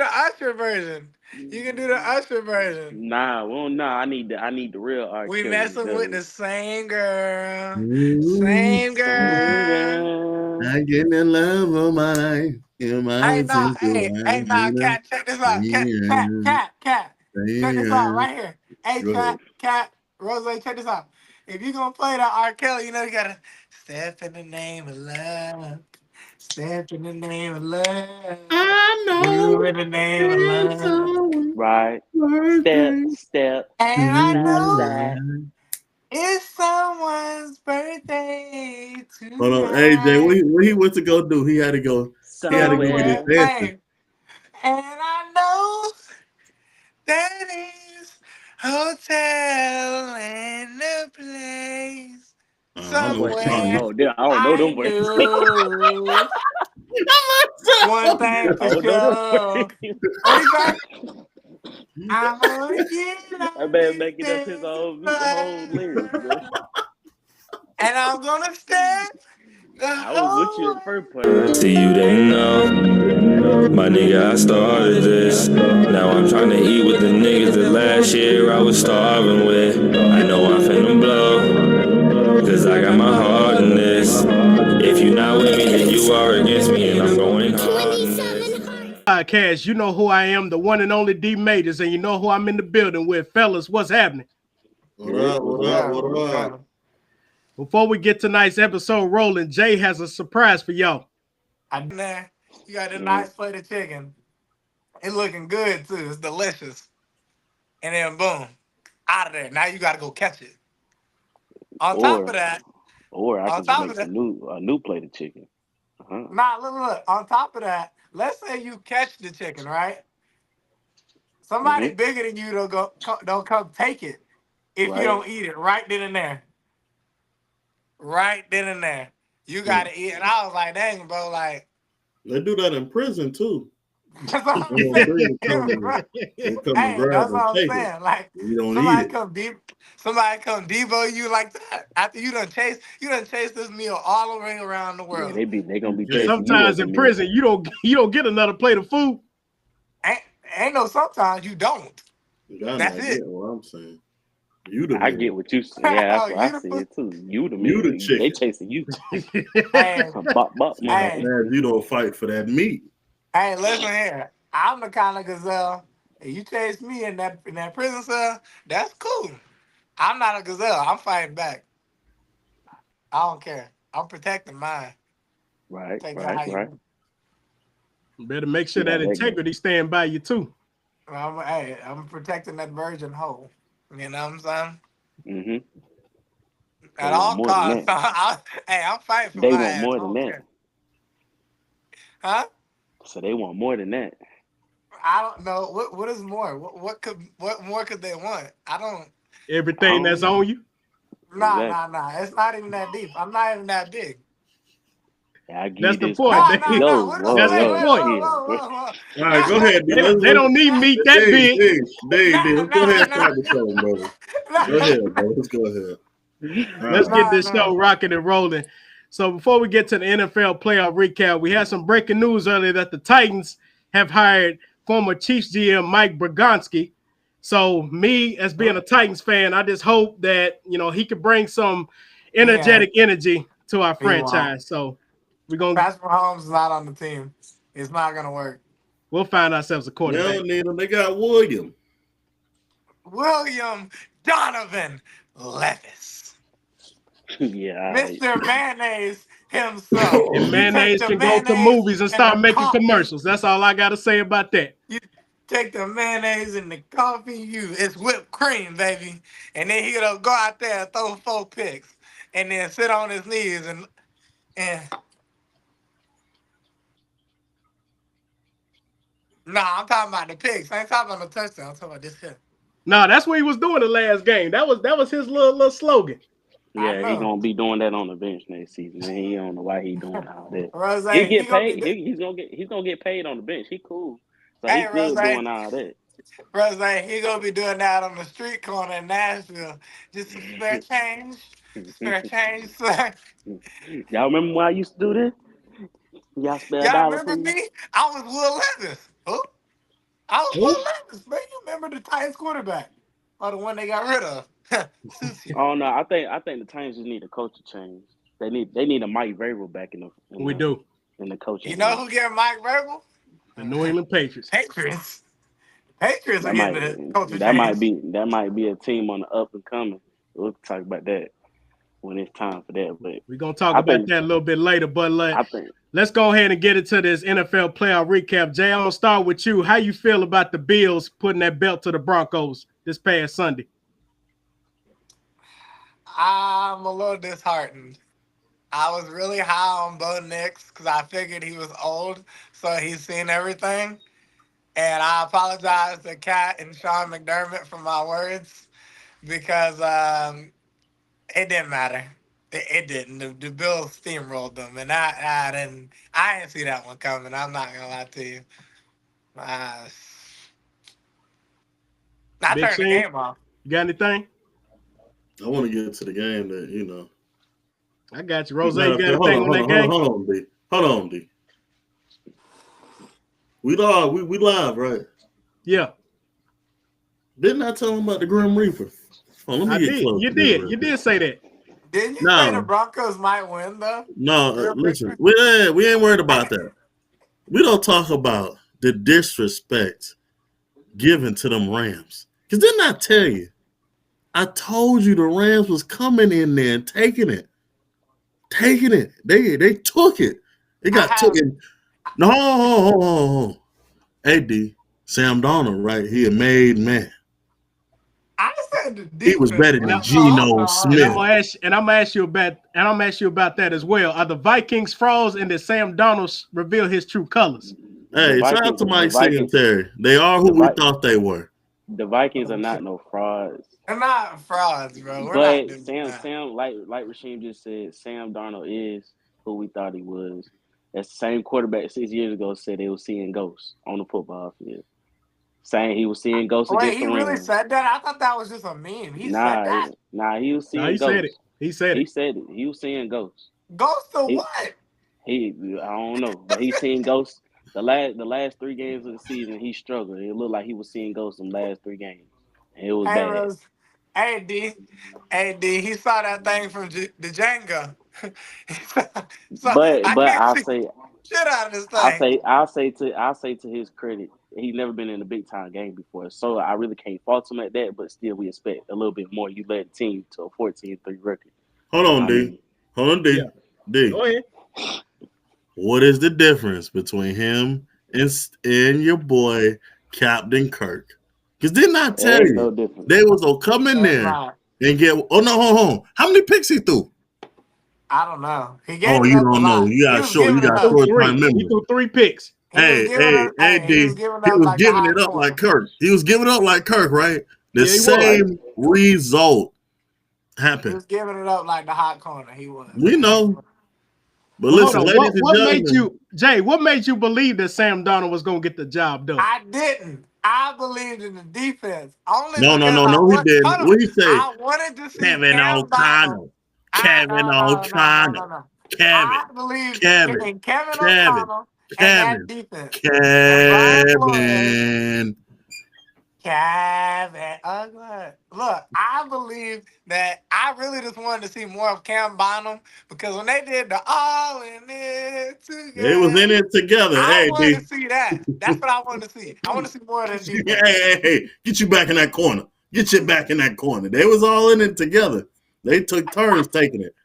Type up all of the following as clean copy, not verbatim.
the Usher version. You can do the Usher version. Nah, well, nah. I need the real R. We Kelly, messing with cause the same girl. Ooh, Same same girl. girl. I get the love of my life. In my attention, Cat, check this out. Cat. Check this out right here. Hey, Go ahead. cat, Rose, check this out. If you gonna play that R. Kelly, you gotta step in the name of love. Step in the name of love. I know Move in the name of it's love. our Right. Step, birthday step, And I side, know side. tonight. it's someone's birthday Hold on, AJ. tonight. What he went to go do? He had to go. He had to go get his Somewhere, Somewhere. dancing. hey. And I know that is hotel in the place I don't know what song you. somewhere. Oh, damn, I don't know I them words. knew one thing I for don't know them sure. words. What you say? I'm gonna get That all man these making up his things whole lyrics, bro. and I'm gonna step the I was with you whole at the first part. See you didn't know, my nigga. I started this. Now I'm trying to eat with the niggas that last year I was starving with. I know I'm finna blow, cause I got my heart in this. If you not with me, then you are against me, and I'm going hard in this. Podcast. You know who I am, the one and only D Majors, and you know who I'm in the building with. Fellas, what's happening? What up? What up? What up? Before we get tonight's episode rolling, Jay has a surprise for y'all. I there. You got a nice plate of chicken. It's looking good too. It's delicious. And then boom, out of there. Now you gotta go catch it. On top of Or that, or I on can just top make of that, some new plate of chicken. Uh-huh. nah, look. On top of that, let's say you catch the chicken, right? Somebody Mm-hmm. bigger than you don't come take it if you Right. don't eat it right then and there. Right then and there. You Hmm. gotta eat. And I was like, dang, bro, like They do that in prison too. that's what I'm They gonna bring saying. it, come Bro. and they come and Hey, grab that's and what I'm take it. saying. Like You don't eat somebody it. come deep, somebody come devo you like that after you done chase this meal all the way around the Yeah, world. they gonna You be And can't. chasing you sometimes every in meal. prison, you don't get another plate of food. Ain't, ain't no sometimes you don't. You gotta That's get it. what I'm saying. You the I get meal. what you say. Yeah, that's Oh, what I you the see fool. it too. You the You meal. the They chicken. chasing you. Hey, Bop bop, Mad hey, motherfucker. you don't fight for that meat. hey, listen here. I'm the kind of gazelle. If you chase me in that prison cell, that's cool. I'm not a gazelle. I'm fighting back. I don't care. I'm protecting mine. Right, Take that right, how right. you. Better make See sure how that that go. integrity stand by you too. I'm protecting that virgin hoe. You know what I'm saying? Mm-hmm. They At want all more than costs. that. Hey, I'm fighting for They my want ass. I more than don't that. care. Huh? So they want more than that. I don't know. What is more? What more could they want? I don't. I Everything don't that's know. on you. Exactly. Nah. It's not even that deep. I'm not even that big. Yeah, I give you That's the this point. part. Nah. Yo, What? whoa, That's the yo, point. chill, bro. Whoa. All right, go ahead, D. They don't need meat that big. Let's go ahead and Nah. start the show, brother. Go ahead, bro. Let's go ahead. All Let's right. get this Nah. show rocking and rolling. So before we get to the NFL playoff recap, we had some breaking news earlier that the Titans have hired former Chiefs GM Mike Brogonsky. So me, as being a Titans fan, I just hope that he could bring some Yeah, energetic energy to our he won't. franchise. So we're gonna Patrick Mahomes is not on the team. It's not gonna work. we'll find ourselves a They quarterback. don't need them. They got William. William Donovan Levis, Yeah, all right. Mr. Mayonnaise himself. And You take mayonnaise the can go to mayonnaise movies and and start the making coffee. commercials. That's all I gotta say about that. You take the mayonnaise and the coffee. It's whipped cream, baby. And then he'll go out there and throw 4 picks, and then sit on his knees and. Nah, I'm talking about the picks. I ain't talking about the touchdown. I'm talking about this here. Nah, that's what he was doing the last game. That was his little slogan. I Yeah, he know. gonna be doing that on the bench next season. Man, he don't know why he doing all that. Rose, He'll he get gonna be. paid. He's gonna get paid on the bench. He cool, so he Hey, Rose, good doing all that. he gonna be doing that on the street corner in Nashville. Just some spare change. Spare change, sir. Y'all remember when I used to do this? Y'all spare a Y'all dollar, remember please. me? I was Will Levis. Who? Who? Levis, man. You remember the Titans quarterback? Or the one they got rid of? Oh no, I think the Titans just need a culture change. They need a Mike Vrabel back We do. in the coaching. You know who getting Mike Vrabel? The New England Patriots. Patriots. Patriots are That getting might the culture change. that might be a team on the up and coming. We'll talk about that when it's time for that. But We're gonna talk I about think that a little bit later. But I think let's go ahead and get into this NFL playoff recap. Jay, I'm gonna start with you. How you feel about the Bills putting that belt to the Broncos this past Sunday? I'm a little disheartened. I was really high on Bo Nix because I figured he was old, so he's seen everything. And I apologize to Kat and Sean McDermott for my words because it didn't matter. It didn't. The Bills steamrolled them, and I didn't see that one coming. I'm not gonna lie to you. Uh, I Big turned the Shane, game off. you got anything? I want to get to the game that I got you, Rose. Matter You of got fact, anything on that game? Hold on, D. We live, right? Yeah, Didn't I tell him about the Grim Reaper? Oh, let me I get did. close. You to this did. real You quick. did say that. Didn't you say the No, Broncos might win though? no. Real Listen, quick? we ain't worried about that. We don't talk about the disrespect given to them Rams. Because didn't I tell you? I told you the Rams was coming in there and taking it. They took it. They got I have. taken. No. AD, Sam Darnold, right? He a made man. I said the He was defense. better And than I- Geno And I'm Smith. gonna ask you about that as well. Are the Vikings froze and did Sam Donald reveal his true colors? Hey, shout out to Mike Singletary. They are who we thought they were. the Vikings are not no frauds. They're not frauds, bro. We're not But doing that. Sam, like Rasheem just said, Sam Darnold is who we thought he was. That's the same quarterback 6 years ago said they were seeing ghosts on the football field. Saying he was seeing ghosts Wait, against he the really Rams. said that? I thought that was just a meme. He said that? He was No, seeing he said it. ghosts. He said He it. said it. He was seeing ghosts. Ghost to He, what? I don't know, but he's seeing ghosts. The last 3 games of the season, he struggled. It looked like he was seeing ghosts in the last 3 games, and it was Hey, bad. Rose. Hey, D. Hey, D. He saw that thing from the Jenga. So But I but can't see shit out of this thing. I'll say to his credit, he's never been in a big time game before, so I really can't fault him at that. But still, we expect a little bit more. You led the team to a 14-3 record. Hold on, I D. mean, Hold on, D. Yeah. D. Go ahead. What is the difference between him and your boy Captain Kirk? Because didn't I tell there's you no difference. they was gonna come in That's there not. and get? Oh no, hold on. How many picks he threw? I don't know. He gave Oh, it you up a don't know. lot. You He got was short. You giving it got He threw up. short time three. He memory. threw 3 picks. Hey, He was D. giving He up was like the giving hot it up corner. like Kirk. He was giving it up like Kirk, right? The Yeah, he was. same result He happened. was giving it up like the hot corner. He was, We man. know. But Well, hold listen, on. ladies and What made gentlemen, you, Jay? What made you believe that Sam Donald was gonna get the job done? I didn't. I believed in the defense only no, because he didn't. hold on. What he say? I wanted to see Kevin Cam Bynum. O'Connell. Kevin O'Connell. No. Kevin. I believe Kevin. in Kevin Kevin. O'Connell and that Kevin. defense and Brian Flores. Kevin. Kevin, look, I believe that I really just wanted to see more of Cam Bynum because when they did the all in it They was in together, it together. I Hey, wanted D. to see that. That's what I wanted to see. I want to see more of that defense. Hey, get you back in that corner. Get you back in that corner. They was all in it together. They took turns taking it.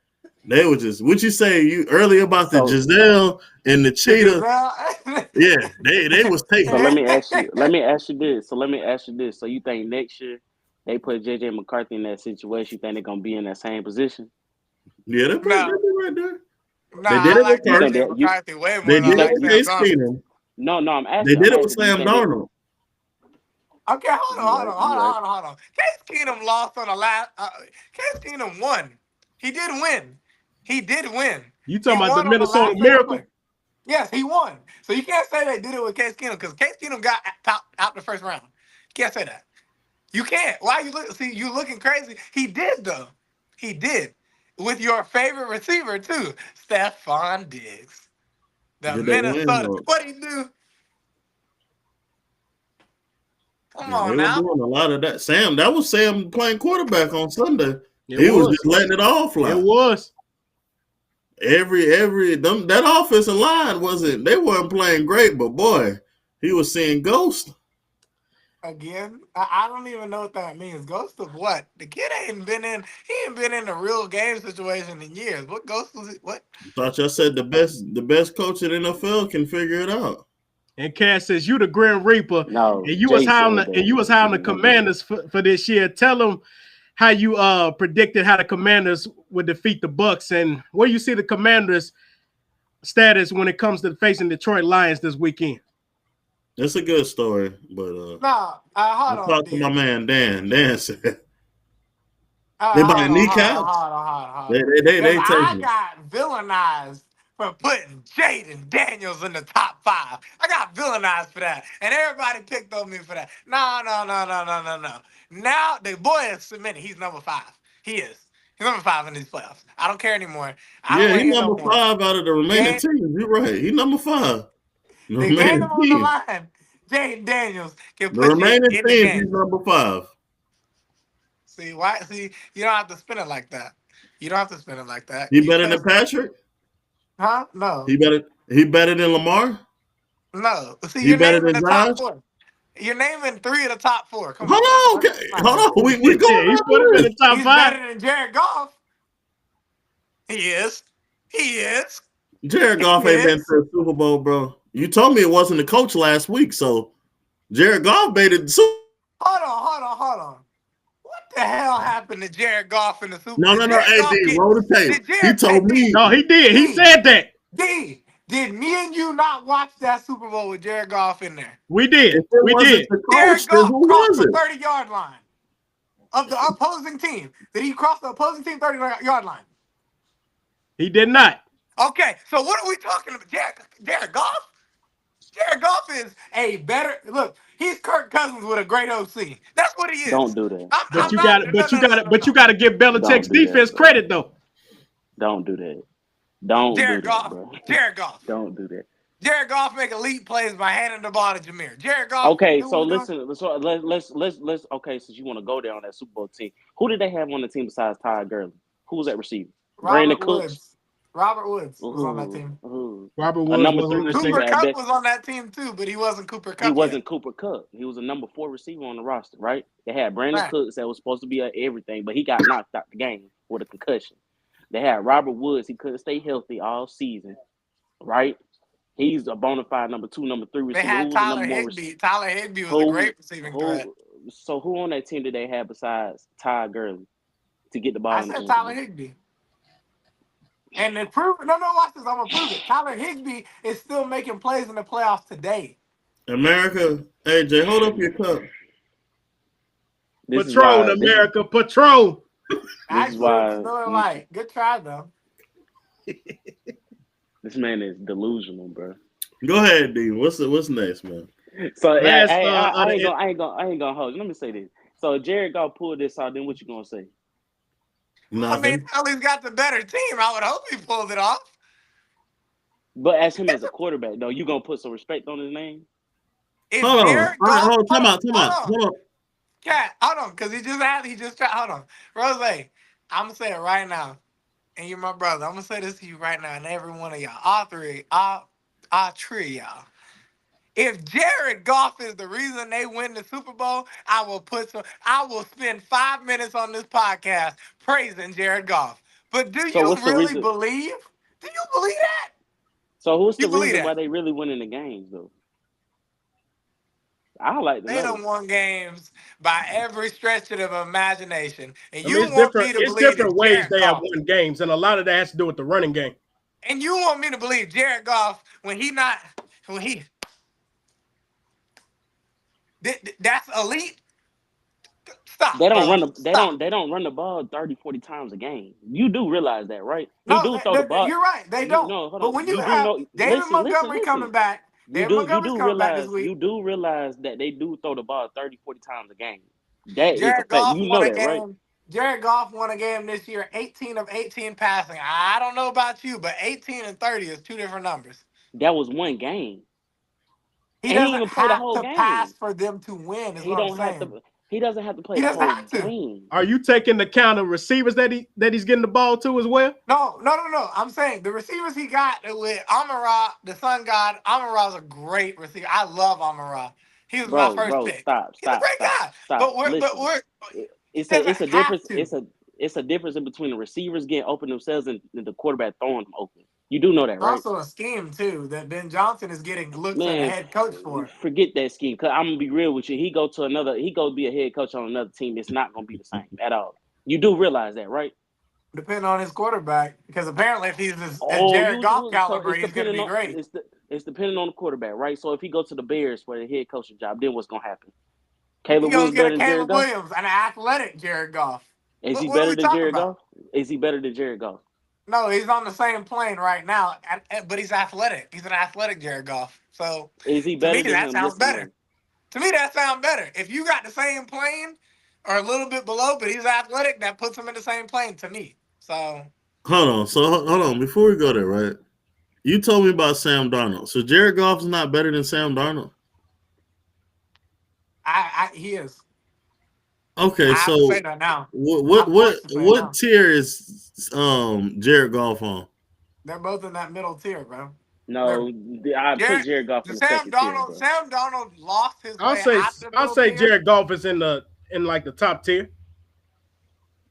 They were just what you say you earlier about the Giselle and the cheetah. Yeah, they was taking. So let me ask you this. So you think next year they put JJ McCarthy in that situation? You think they're gonna be in that same position? Yeah, they're No, right there. no, They did I it with like Kirk. JJ McCarthy way more They than I did it like with Sam Case Darnold. Keenum. No, I'm asking. They did it with Do you Sam think Darnold. Okay, hold on. Case Keenum lost on the last. Case Keenum won. He did win. He did win. You He talking about the won on the Minnesota last second Miracle? play. Yes, he won. So you can't say they did it with Case Keenum because Case Keenum got out the first round. You can't say that. You can't. Why you look? See, you looking crazy. He did though. He did with your favorite receiver too, Stephon Diggs, the Did they win Minnesota. though? What he do? Come Yeah, they on were now. doing a lot of that. That was Sam playing quarterback on Sunday. It He was was. just letting it all fly. It was. That offensive line they weren't playing great, but boy, he was seeing ghosts. Again, I don't even know what that means. Ghost of what? The kid ain't been in a real game situation in years. What ghost was it? What? I thought y'all said the best coach in NFL can figure it out. And Cass says you the Grim Reaper, No, and you Jay was hounding said that. the Commanders for this year. Tell them how you predicted how the Commanders would defeat the Bucks, and where you see the Commanders' status when it comes to facing Detroit Lions this weekend. It's a good story, but Hold I on, talked to my man Dan. Dan said they hold buy on, kneecaps. hold on. They Because I taking it. got villainized for putting Jaden Daniels in the top 5. I got villainized for that, and everybody picked on me for that. No. Now the boy is cemented. He's number 5. He is. He's number 5 in these playoffs. I don't care anymore. I don't Yeah, want he to hear no number more. 5 out of the remaining Game, teams. You're right. He number 5. The the game remaining on the teams. line. Jaden Daniels can The put you remaining in the teams, game. he's number 5. See why? See, you don't have to spin it like that. You don't have to spin it like that. He You better said, than Patrick? huh? No. He better than Lamar? No. See, He you're better naming than the top Josh? 4. You're naming 3 of the top 4. Come Hold on, man. on, Let's okay. not Hold do on. that. We going Yeah, he down put him the in the list. top He's 5. better than Jared Goff. He is. He is. Jared He Goff ain't been to is. the Super Bowl, bro. You told me it wasn't the coach last week, so Jared Goff made it. Hold on. What the hell happened to Jared Goff in the Super Bowl? No. Did Jared Hey, Goff D, get? roll the tape. Did He Jared? Hey, told me. No, he did. He said that. D. Did me and you not watch that Super Bowl with Jared Goff in there? We did. If it We wasn't did. the coach, Jared then Goff who crossed was the it? 30-yard line of the opposing team. Did he cross the opposing team 30-yard line? He did not. Okay, so what are we talking about? Jared Goff? Jared Goff is a better look. He's Kirk Cousins with a great OC. That's what he is. Don't do that. I'm But you Don't do not. got that. it. No. But you got to give Belichick's Don't do that, defense bro. credit though. Don't do that. Don't do Jared that, Goff. bro. Jared Goff. Don't do that. Jared Goff make elite plays by handing the ball to Jameer. Jared Goff Okay, do so what we're doing. listen. So let's. Okay, since you want to go down that Super Bowl team, who did they have on the team besides Todd Gurley? Who was that receiver? Brandon Robert Cooks. Woods. Robert Woods was on that Ooh, team. ooh. Robert A Woods number was 3 on that receiver Cooper team. at Kupp best. was on that team too, but he wasn't Cooper He Kupp yet. wasn't Cooper Kupp. He was a number 4 receiver on the roster, right? They had Brandon Right. Cooks that was supposed to be at everything, but he got knocked out the game with a concussion. They had Robert Woods. He couldn't stay healthy all season, right? He's a bona fide number 2, number 3 They receiver. Who had was the Tyler number 1 receiver? Higbee. Tyler Higbee was a Who great receiving threat. who? So who on that team did they have besides Todd Gurley to get the ball I in the said end Tyler zone? Higbee. And then prove it. No, watch this. I'm gonna prove it. Tyler Higbee is still making plays in the playoffs today. America, AJ, hold up your cup. This is Patron, why this is America, Patron. this is Actually, it was why Miller Lite. Good try though. this man is delusional, bro. Go ahead, D. What's next, man? So yeah, Last I ain't gonna hold you. Let me say this. So Jared Goff pulled this out. Then what you gonna say? I mean, Nothing. at least got the better team. I would hope he pulled it off. But as him as a quarterback, though, you gonna put some respect on his name? If Hold on. All Jared right, Goff, time out. hold on, Cat, hold on, because hold on, Rose. I'm gonna say it right now, and you're my brother. I'm gonna say this to you right now, and every one of y'all, all three of y'all. If Jared Goff is the reason they win the Super Bowl, I will spend 5 minutes on this podcast praising Jared Goff. But do So you what's the really reason? believe? Do you believe that? So what's You the believe reason why that? they really winning the games though? I like to They know. done won games by every stretch of the imagination. And I mean, you want me to it's believe different that ways Jared they have Goff, won games, and a lot of that has to do with the running game. and you want me to believe Jared Goff that's elite? They Stop, don't bro. run the Stop. they don't run the ball 30, 40 times a game. You do realize that, right? He No, do throw the ball. you're right. They You don't. no, hold But on. when you You do have know. David Listen, Montgomery listen. coming back, David You Montgomery's do coming back this realize week. that they do throw the ball 30, 40 times a game. That is a Jared fact. Goff You won know a that, right? game. Jared Goff won a game this year, 18 of 18 passing. I don't know about you, but 18 and 30 is two different numbers. That was one game. He And he didn't doesn't even play the have whole to pass game. for them to win. Is He what I'm don't have saying. to. He doesn't have to play He the doesn't whole have to. game. Are you taking the count of receivers that he's getting the ball to as well? No. I'm saying the receivers he got with Amon-Ra, the Sun God. Amon-Ra's a great receiver. I love Amon-Ra. He was my first Bro, pick. stop, He's a stop, great stop, guy. stop. Listen, He it's doesn't a have difference. to. It's a difference in between the receivers getting open themselves and the quarterback throwing them open. You do know that, right? Also a scheme too that Ben Johnson is getting looks at the Man, head coach for. forget that scheme. Cause I'm gonna be real with you. He go be a head coach on another team. It's not gonna be the same at all. You do realize that, right? Depending on his quarterback, because apparently if he's as Oh, Jared Goff so caliber, he's going to be great. it's depending on the quarterback, right? So if he go to the Bears for the head coaching job, then what's gonna happen? He Caleb goes Williams get a better than Jared Caleb Goff? Williams, an athletic Jared Goff. Is he What are better we than talking Jared about? Goff? Is he better than Jared Goff? No, he's on the same plane right now, but he's athletic. He's an athletic Jared Goff. So Is he to me, better than that him? sounds Yes or better. no? To me, that sounds better. If you got the same plane or a little bit below, but he's athletic, that puts him in the same plane to me. So Hold on. So hold on. Before we go there, right? You told me about Sam Darnold. So Jared Goff is not better than Sam Darnold? he is. Okay, I have to say so that now. what I'm what what forced to say it what now. tier is Jared Goff on? They're both in that middle tier, bro. They're No, I put Jared, Jared Goff in the the Sam second tier, Donald, bro. Sam Donald lost his I'll way say out the I'll middle say tier. Jared Goff is in like the top tier.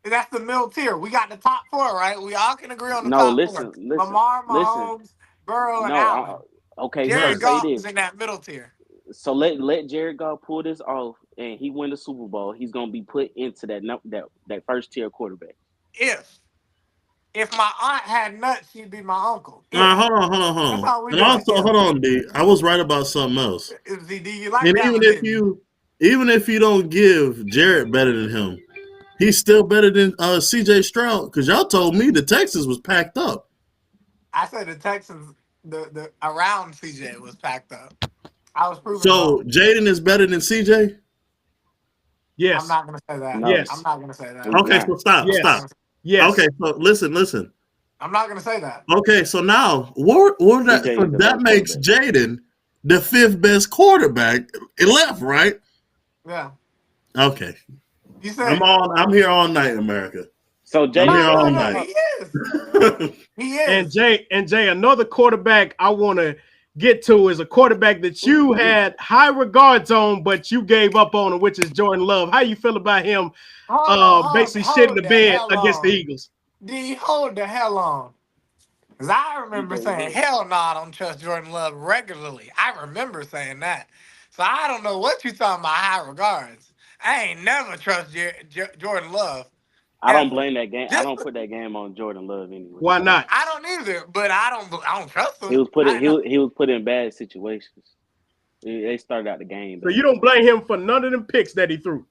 That's the middle tier. We got the top four, right? We all can agree on the No, top four: listen, Lamar, listen. Mahomes, Burrow, and No, Allen. okay. So Jared Right. say Goff this. is in that middle tier. So let Jared Goff pull this off, and he win the Super Bowl. He's gonna be put into that first tier quarterback. If my aunt had nuts, she'd be my uncle. All right, If hold that's on. all we're And doing. also, hold on, D. I was right about something else. Do you like And that one? Didn't you? even if you don't give Jared better than him, he's still better than CJ Stroud. Because y'all told me the Texas was packed up. I said the Texans, the around CJ was packed up. I was proven So wrong. Jaden is better than CJ? I'm Yes. not gonna say that. No, I'm Yes. not gonna say that. he's Okay, not. so stop. I'm not Yes. gonna say, Yes. Okay, so listen. I'm not gonna say that. Okay, so now CJ is the that better makes quarterback. Jaden the fifth best quarterback left, right? Yeah. Okay. You said I'm here all night, America. So I'm here Jaden, all no. night. He is. He And is. Jay, another quarterback I want to get to is a quarterback that you had high regards on, but you gave up on him, which is Jordan Love. How you feel about him basically shitting Hold the the bed hell against the on. Eagles? D, hold the hell on. Because I remember DJ, saying, hell no, I don't trust Jordan Love regularly. I remember saying that. So I don't know what you talking about high regards. I ain't never trust Jordan Love, I don't ever. blame that game. I Just don't put that game on Jordan Love anyway. Why not? I don't either, but I don't trust He him. was put in I know. he was put in bad situations. They started out the game So you bad. don't blame him for none of them picks that he threw.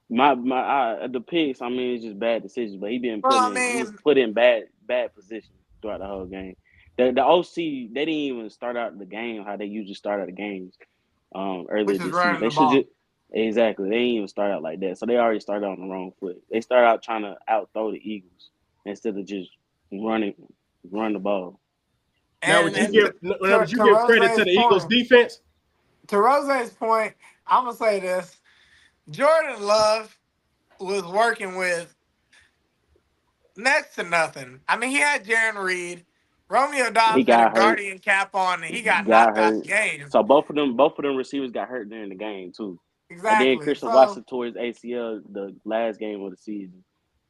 The picks. I mean, it's just bad decisions. But Well, I he was mean, put in bad positions throughout the whole game. The OC they didn't even start out the game how they usually start out the games earlier which is this season. running They the should ball. just exactly. They didn't even start out like that. So they already started on the wrong foot. They started out trying to out throw the Eagles instead of just running run the ball. Now, And, would you and give credit to the Eagles defense? To Rose's point, I'm gonna say this: Jordan Love was working with next to nothing. I mean, he had Jaron Reed. Romeo He Dobbs had a got hurt. guardian cap on, and he got Got knocked out hurt. the game. So both of them receivers got hurt during the game too. And then Exactly. Christian So Watson tore his ACL the last game of the season.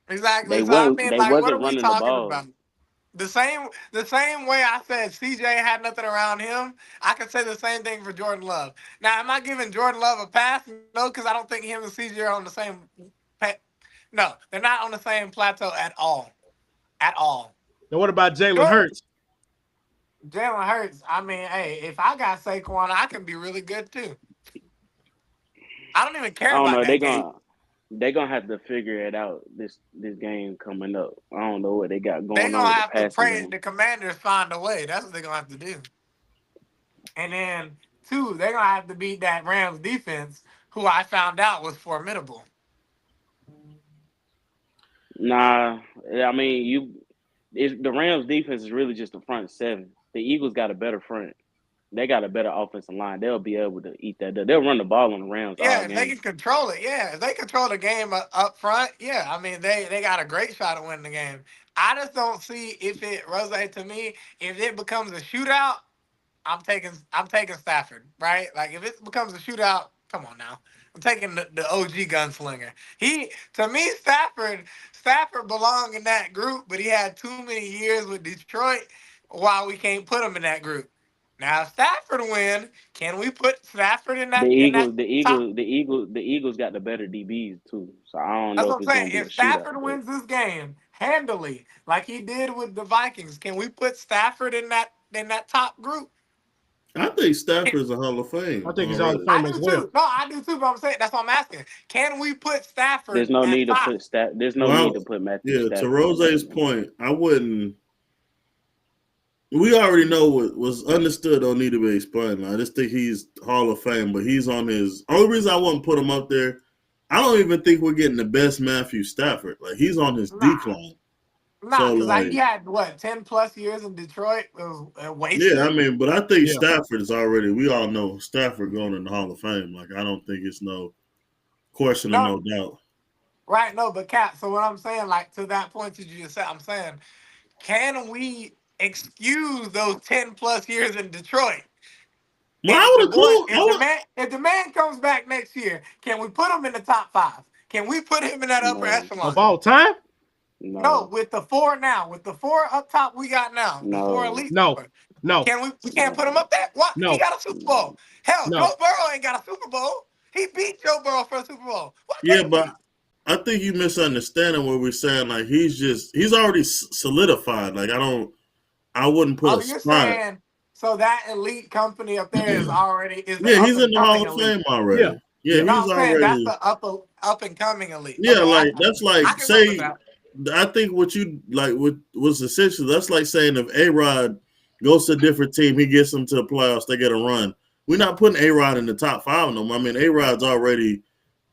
exactly. So I mean, They like, what wasn't are we running the talking ball. about? The same way I said CJ had nothing around him, I could say the same thing for Jordan Love. Now, am I giving Jordan Love a pass? No, because I don't think him and CJ are on the same. No, they're not on the same plateau at all. At all. And what about Jalen Jordan, Hurts? Jalen Hurts. I mean, hey, if I got Saquon, I can be really good too. I don't even I care don't about know. that game. They gonna have to figure it out this game coming up. I don't know what they got They're going on gonna with the have to passing pray game. the Commanders find a way. That's what they're gonna have to do. And then two, they're gonna have to beat that Rams defense, who I found out was formidable. Nah, I mean the Rams defense is really just the front seven. The Eagles got a better front. They got a better offensive line. They'll be able to eat that. They'll run the ball on the Rams all Yeah, if they can game. control it, yeah. If they control the game up front, yeah. I mean, they got a great shot at winning the game. I just don't see if it, Rose, to me, if it becomes a shootout, I'm taking Stafford, right? Like if it becomes a shootout, come on now. I'm taking the OG gunslinger. To me, Stafford belonged in that group, but he had too many years with Detroit while we can't put him in that group. Now if Stafford win, can we put Stafford in The that Eagles, the top? Eagles, the Eagles, the Eagles got the better DBs too. So I don't That's know what if I'm it's saying. gonna be a If shootout. Stafford But wins this game handily, like he did with the Vikings, can we put Stafford in that top group? I think Stafford's a Hall of Fame I think he's Hall of already. I Fame as do well. too. No, I do too. But I'm saying that's what I'm asking. Can we put there's Stafford no at need to top? put There's no need Well, to put Matthew yeah, to Stafford in Rose's there. point, I wouldn't. We already know what was understood don't need to be explained. I just think he's Hall of Fame, but he's on his. Only reason I wouldn't put him up there, I don't even think we're getting the best Matthew Stafford. Like he's on his Nah, decline. So because like, he had what 10+ years in Detroit. It was yeah, wasted. I mean, but I think Yeah. Stafford is already. We all know Stafford going in the Hall of Fame. Like I don't think it's no question or No, no doubt. right? No, but Cat. So what I'm saying, like to that point that you just said, I'm saying, can we excuse those 10+ years in Detroit? Well, And I would have called. I would. if the man comes back next year, can we put him in the top five? Can we put him in that upper No, Of echelon? all time? No, no, with the four now, with the four up top we got now, the four no, elite No. four. No. We can't put him no, up there? What? He No. got a Super no. Bowl. Hell, No. Joe Burrow ain't got a Super Bowl. He beat Joe Burrow for a Super Bowl. Why Yeah, can't but we? I think you misunderstanding what we're saying. Like he's already solidified. Like I wouldn't put Oh, a you're spot. saying so that elite company up there is the Yeah, up he's in and the Hall coming of elite. Fame Yeah. already. Yeah, Yeah. No, he's I'm saying that's already. the up and coming elite. Yeah, Okay, like that's I like can live with say. that. I think what you like what was essential. That's like saying if A Rod goes to a different team, he gets them to the playoffs, they get a run. We're not putting A Rod in the top five no more. I mean, A Rod's already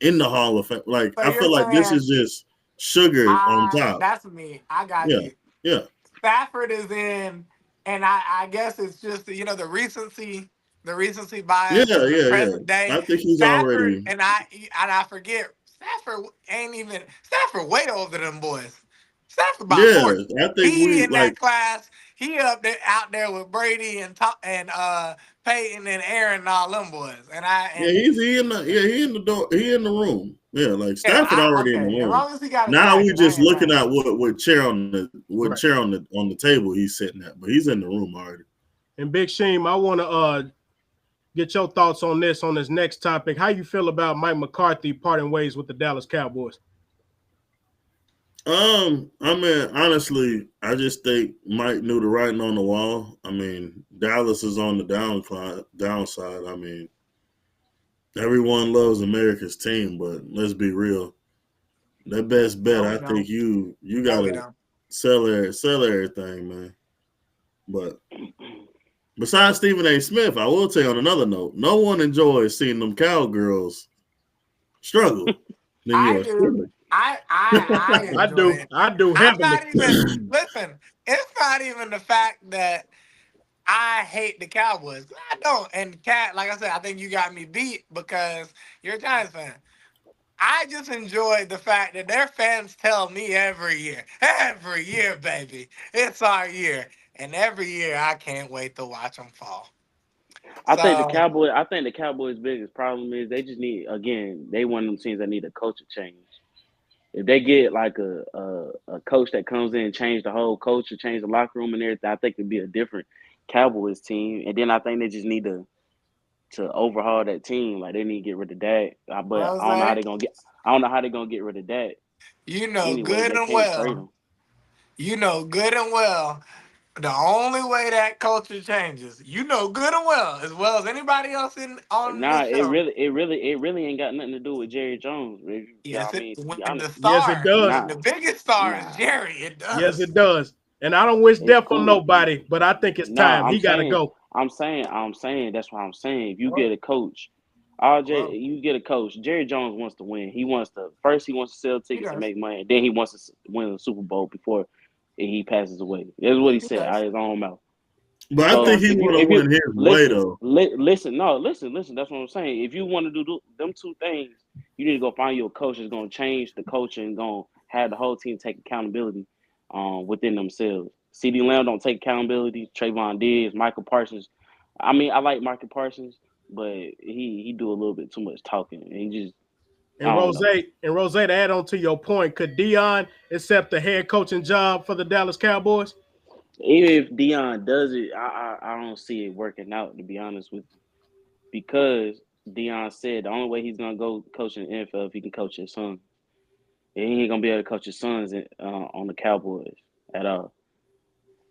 in the Hall of Fame. Like So I you're feel like this saying is just sugar on top. that's me. I got Yeah, you. yeah, Stafford is in, and I guess it's just the recency yeah, bias of the yeah, yeah. present day. I think he's Stafford already. and I forget Stafford way older than boys. Stafford about Yeah, 40. I think He we in like. that class. He up there out there with Brady and Peyton and Aaron and all them boys. And I Yeah, and he in the he in the door he in the room. Yeah, like yeah, Stafford already in the okay. As room. long as he got his Now we jacket, I just ain't looking mad. at what chair Right. on the table he's sitting at, but he's in the room already. And Big Sheem, I want to get your thoughts on this next topic. How you feel about Mike McCarthy parting ways with the Dallas Cowboys? I mean, honestly, I just think Mike knew the writing on the wall. I mean, Dallas is on the downside. I mean, everyone loves America's team, but let's be real. The best bet, No, we I think don't. you No, we gotta don't. sell everything, man. But besides Stephen A. Smith, I will tell you on another note, no one enjoys seeing them cowgirls struggle than I yours do. truly. I I enjoy do. it. I do I'm heavily. not even listen. It's not even the fact that I hate the Cowboys. I don't. And Cat, like I said, I think you got me beat because you're a Giants fan. I just enjoy the fact that their fans tell me every year, baby, it's our year, and every year I can't wait to watch them fall. So I think the Cowboys' biggest problem is they just need again. They one of them teams that need a culture change. If they get like a coach that comes in and change the whole culture, change the locker room and everything, I think it'd be a different Cowboys team. And then I think they just need to overhaul that team. Like they need to get rid of that. But Rose, I don't know how they're gonna get rid of that. you know Anyway, good they and can't trade well, them. you know good and well the only way that culture changes, you know good and well as anybody else in on Nah, this show. it really ain't got nothing to do with Jerry Jones. Yes, I mean, to be when the honest, Yes, it star, does. when nah, the biggest star is nah, Jerry, it Yes, does. it does. And I don't wish it's death on cool. nobody, but I think it's Nah, time. He got to go. I'm saying. That's what I'm saying. If you get Well, a coach, RJ, well, you get a coach. Jerry Jones wants to win. He wants to first. He wants to sell he tickets and does. make money. Then he wants to win the Super Bowl before he passes away. That's what he He said out does. of his own mouth. But I think So he would have if you went his way listen, though. listen, no, listen. That's what I'm saying. If you want to do them two things, you need to go find you a coach that's gonna change the culture and gonna have the whole team take accountability, within themselves. CD Lamb don't take accountability. Trayvon Diggs, Michael Parsons. I mean, I like Michael Parsons, but he do a little bit too much talking. And he just I And don't know. Rose, to add on to your point, could Dion accept the head coaching job for the Dallas Cowboys? Even if Dion does it, I don't see it working out, to be honest with you, because Dion said the only way he's gonna go coach in the NFL if he can coach his son. And he ain't gonna be able to coach his sons on the Cowboys at all.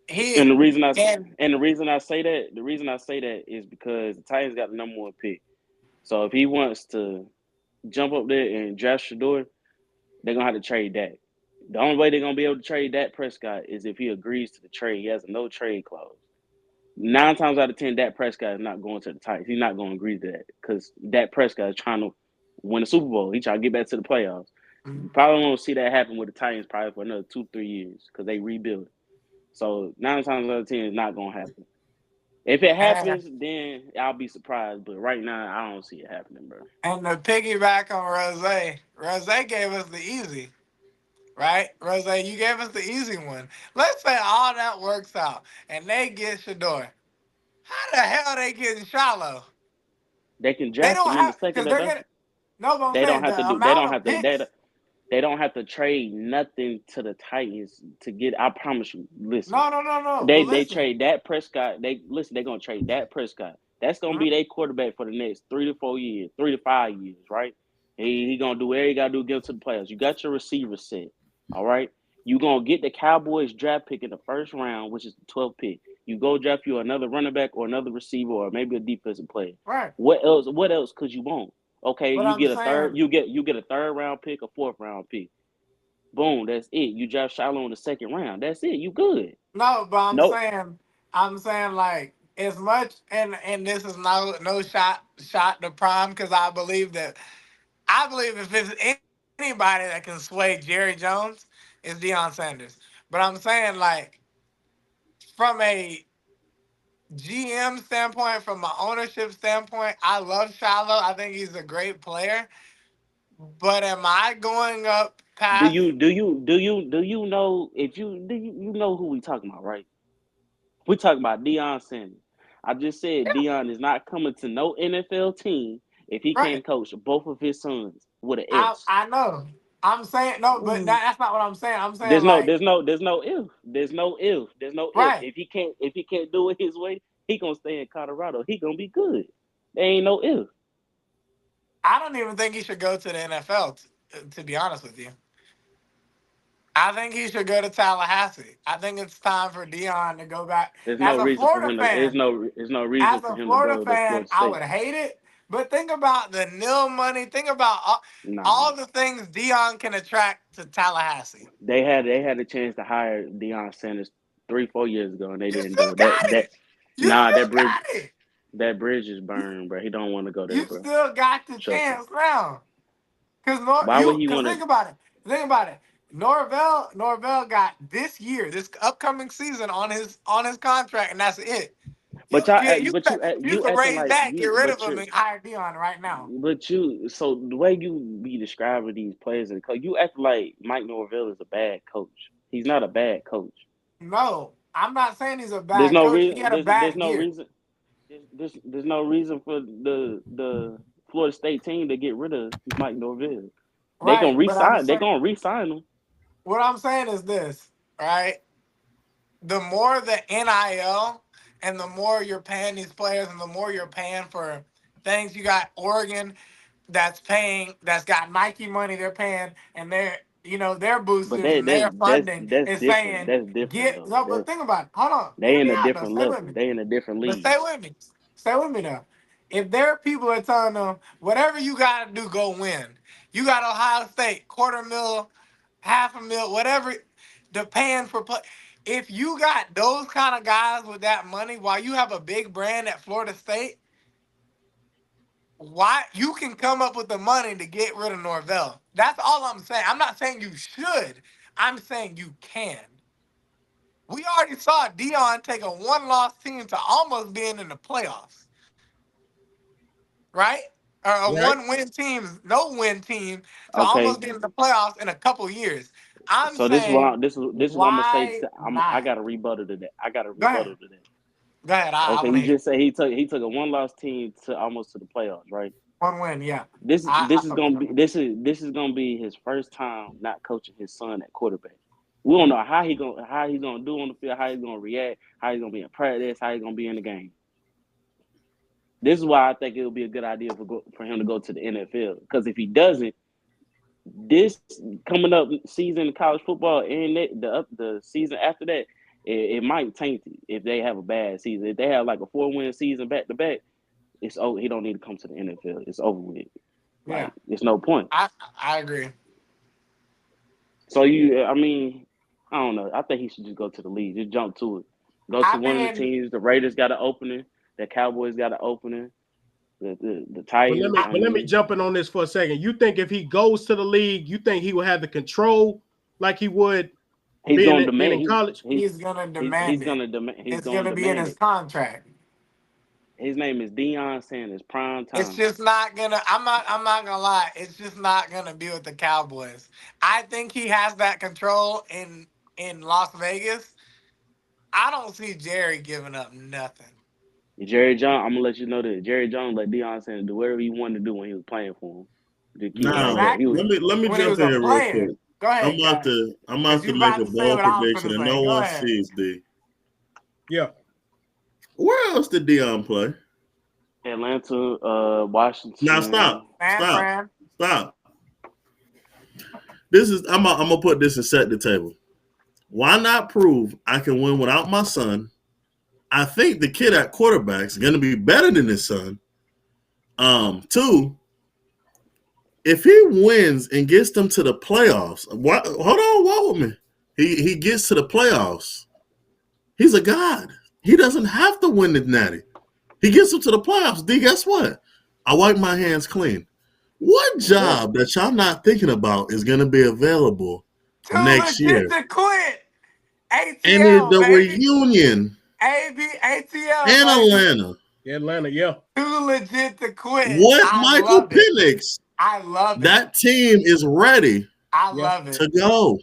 He And the reason I and and the reason I say that is because the Titans got the number one pick. So if he wants to jump up there and draft Shador, they're gonna have to trade that. The only way they're gonna be able to trade Dak Prescott is if he agrees to the trade. He has a no trade clause. 9 times out of 10, Dak Prescott is not going to the Titans. He's not going to agree to that because Dak Prescott is trying to win a Super Bowl. He's trying to get back to the playoffs. You probably won't see that happen with the Titans probably for another 2-3 years because they rebuild. So 9 times out of 10, it's not going to happen. If it and happens, then I'll be surprised. But right now, I don't see it happening, bro. and to piggyback on Rose gave us the easy, right? Rose, you gave us the easy one. Let's say all that works out and they get Shador. How the hell they getting Shallow? They can They draft don't him in the have second because or they're third. gonna. No, but I'm They don't saying have to the do. They amount don't of have to. They, picks. they don't have to trade nothing to the Titans to get. I promise you. Listen, No, no, no, no. But they listen, trade that Prescott. They listen. They're gonna trade that Prescott. That's gonna mm, be their quarterback for the next 3 to 4 years, 3 to 5 years, right? He gonna do whatever he gotta do to get to the playoffs. You got your receiver set, all right. You gonna get the Cowboys draft pick in the first round, which is the 12th pick. You go draft you another running back or another receiver or maybe a defensive player. right. What else? What else could you want? Okay, But you I'm get a third. saying You get a third round pick, a fourth round pick. Boom, that's it. You draft Shiloh in the second round. That's it. You good. no, but Nope. I'm saying like as much, and this is no shot to Prime because I believe if it's anybody that can sway Jerry Jones, it's Deion Sanders. But I'm saying like from a GM standpoint, from an ownership standpoint, I love Shiloh. I think he's a great player. But am I going up Do past? you do you do you do you know if you do you know who we talking about, right? We talking about Deion Sanders. I just said Deion is not coming to no NFL team if he Right. can't coach both of his sons with an I S. I know. I'm saying no, but Mm. that's not what I'm saying. I'm saying like There's no if. right. If he can't do it his way, he gonna stay in Colorado. He gonna be good. There ain't no if. I don't even think he should go to the NFL. To be honest with you, I think he should go to Tallahassee. I think it's time for Dion to go back. There's no reason for him to. There's no reason As for a him to Florida go to fan, Florida I State. would hate it. But think about the nil money. Think about Nah, all the things Dion can attract to Tallahassee. they had a chance to hire Deion Sanders 3-4 years ago, and they You didn't do still it. got it. You Nah, still got it. that bridge is burned, bro. He don't want to go there, You bro. still got the Trust me. chance now. Why would he Cause want to? think about it. Think about it. Norvell got this year, this upcoming season on his contract, and that's it. But y'all, You you could acting raise like that, get you, rid of him, and hire Dion right now. but you. So the way you be describing these players and coach, you act like Mike Norvell is a bad coach. He's not a bad coach. No, I'm not saying he's a There's bad no coach. He reason. had a There's bad no year. reason. There's no reason for the Florida State team to get rid of Mike Norvell. They gonna Right. But I'm resign. They saying gonna resign him. what I'm saying is this, right? The more the NIL and the more you're paying these players and the more you're paying for things, you got Oregon that's got Nike money they're paying and their But boosters they and their funding that's is different. saying That's different get though. no, but think about it. Hold on. They Hear in me a out though. different Stay level. with me. They in a different But stay league. with me. Stay with me now. If their people are telling them, whatever you gotta do, go win. You got Ohio State, quarter mil, half a mil, whatever the paying for play. If you got those kind of guys with that money, while you have a big brand at Florida State, why you can come up with the money to get rid of Norvell. That's all I'm saying. I'm not saying you should. I'm saying you can. We already saw Dion take a one-loss team to almost being in the playoffs, right? Or a Right. one-win team, no-win team to almost Okay, being in the playoffs in a couple years. I'm so this is what saying, this is what I'm gonna say. why I not? got a rebuttal to that. I got a Go ahead. rebuttal to that. Go ahead. I Okay, want to you hear just said he took a one loss team to almost to the playoffs, right? one win. Yeah. This I is fuck with gonna that be one. this is gonna be his first time not coaching his son at quarterback. We don't know how he's gonna do on the field, how he's gonna react, how he's gonna be in practice, how he's gonna be in the game. This is why I think it would be a good idea for him to go to the NFL. Because if he doesn't, this coming up season in college football and the season after that, it might taint it if they have a bad season. If they have like a 4-win season back to back, it's over. He don't need to come to the NFL. It's over with. Yeah. Like, it's no point. I agree. So I mean, I don't know. I think he should just go to the league. Just jump to it. Go to I one of the mean, teams. The Raiders got an opening. The Cowboys got an opening. The But let Titans. me I but let me mean, jump in on this for a second. You think if he goes to the league, you think he will have the control like he would he's being gonna being demand. in college? he's gonna He's demand it. gonna demand. He's It's gonna gonna be in demand his it. contract. His name is Deion Sanders. Prime It's time. just not gonna. I'm not gonna lie. It's just not gonna be with the Cowboys. I think he has that control in Las Vegas. I don't see Jerry giving up nothing. Jerry Jones. I'm gonna let you know that Jerry Jones let Deion Sanders do whatever he wanted to do when he was playing for him. Just keep it like Now that. He was. Exactly. let me When he jump was in a here real player. quick. Go ahead, guys. I'm Cause about to you make about a to say bold what I was prediction gonna and say. no Go one ahead. sees D. Yeah. Where else did Dion play? Atlanta, Now Washington. San Fran. stop. This is I'm gonna put this and set the table. Why not prove I can win without my son? I think the kid at quarterback is gonna be better than his son. Two, if he wins and gets them to the playoffs, hold on, walk with me. He gets to the playoffs. He's a god. He doesn't have to win the natty. He gets them to the playoffs. D, guess what? I wipe my hands clean. What Okay. job that y'all not thinking about is going to be available Too next legit year? to quit. And in ATL, the baby. reunion ATL, in baby. Atlanta Atlanta, yeah. Too legit to quit. with I Michael love it. Penix, I love it. that team is ready I Yeah. love it. to go.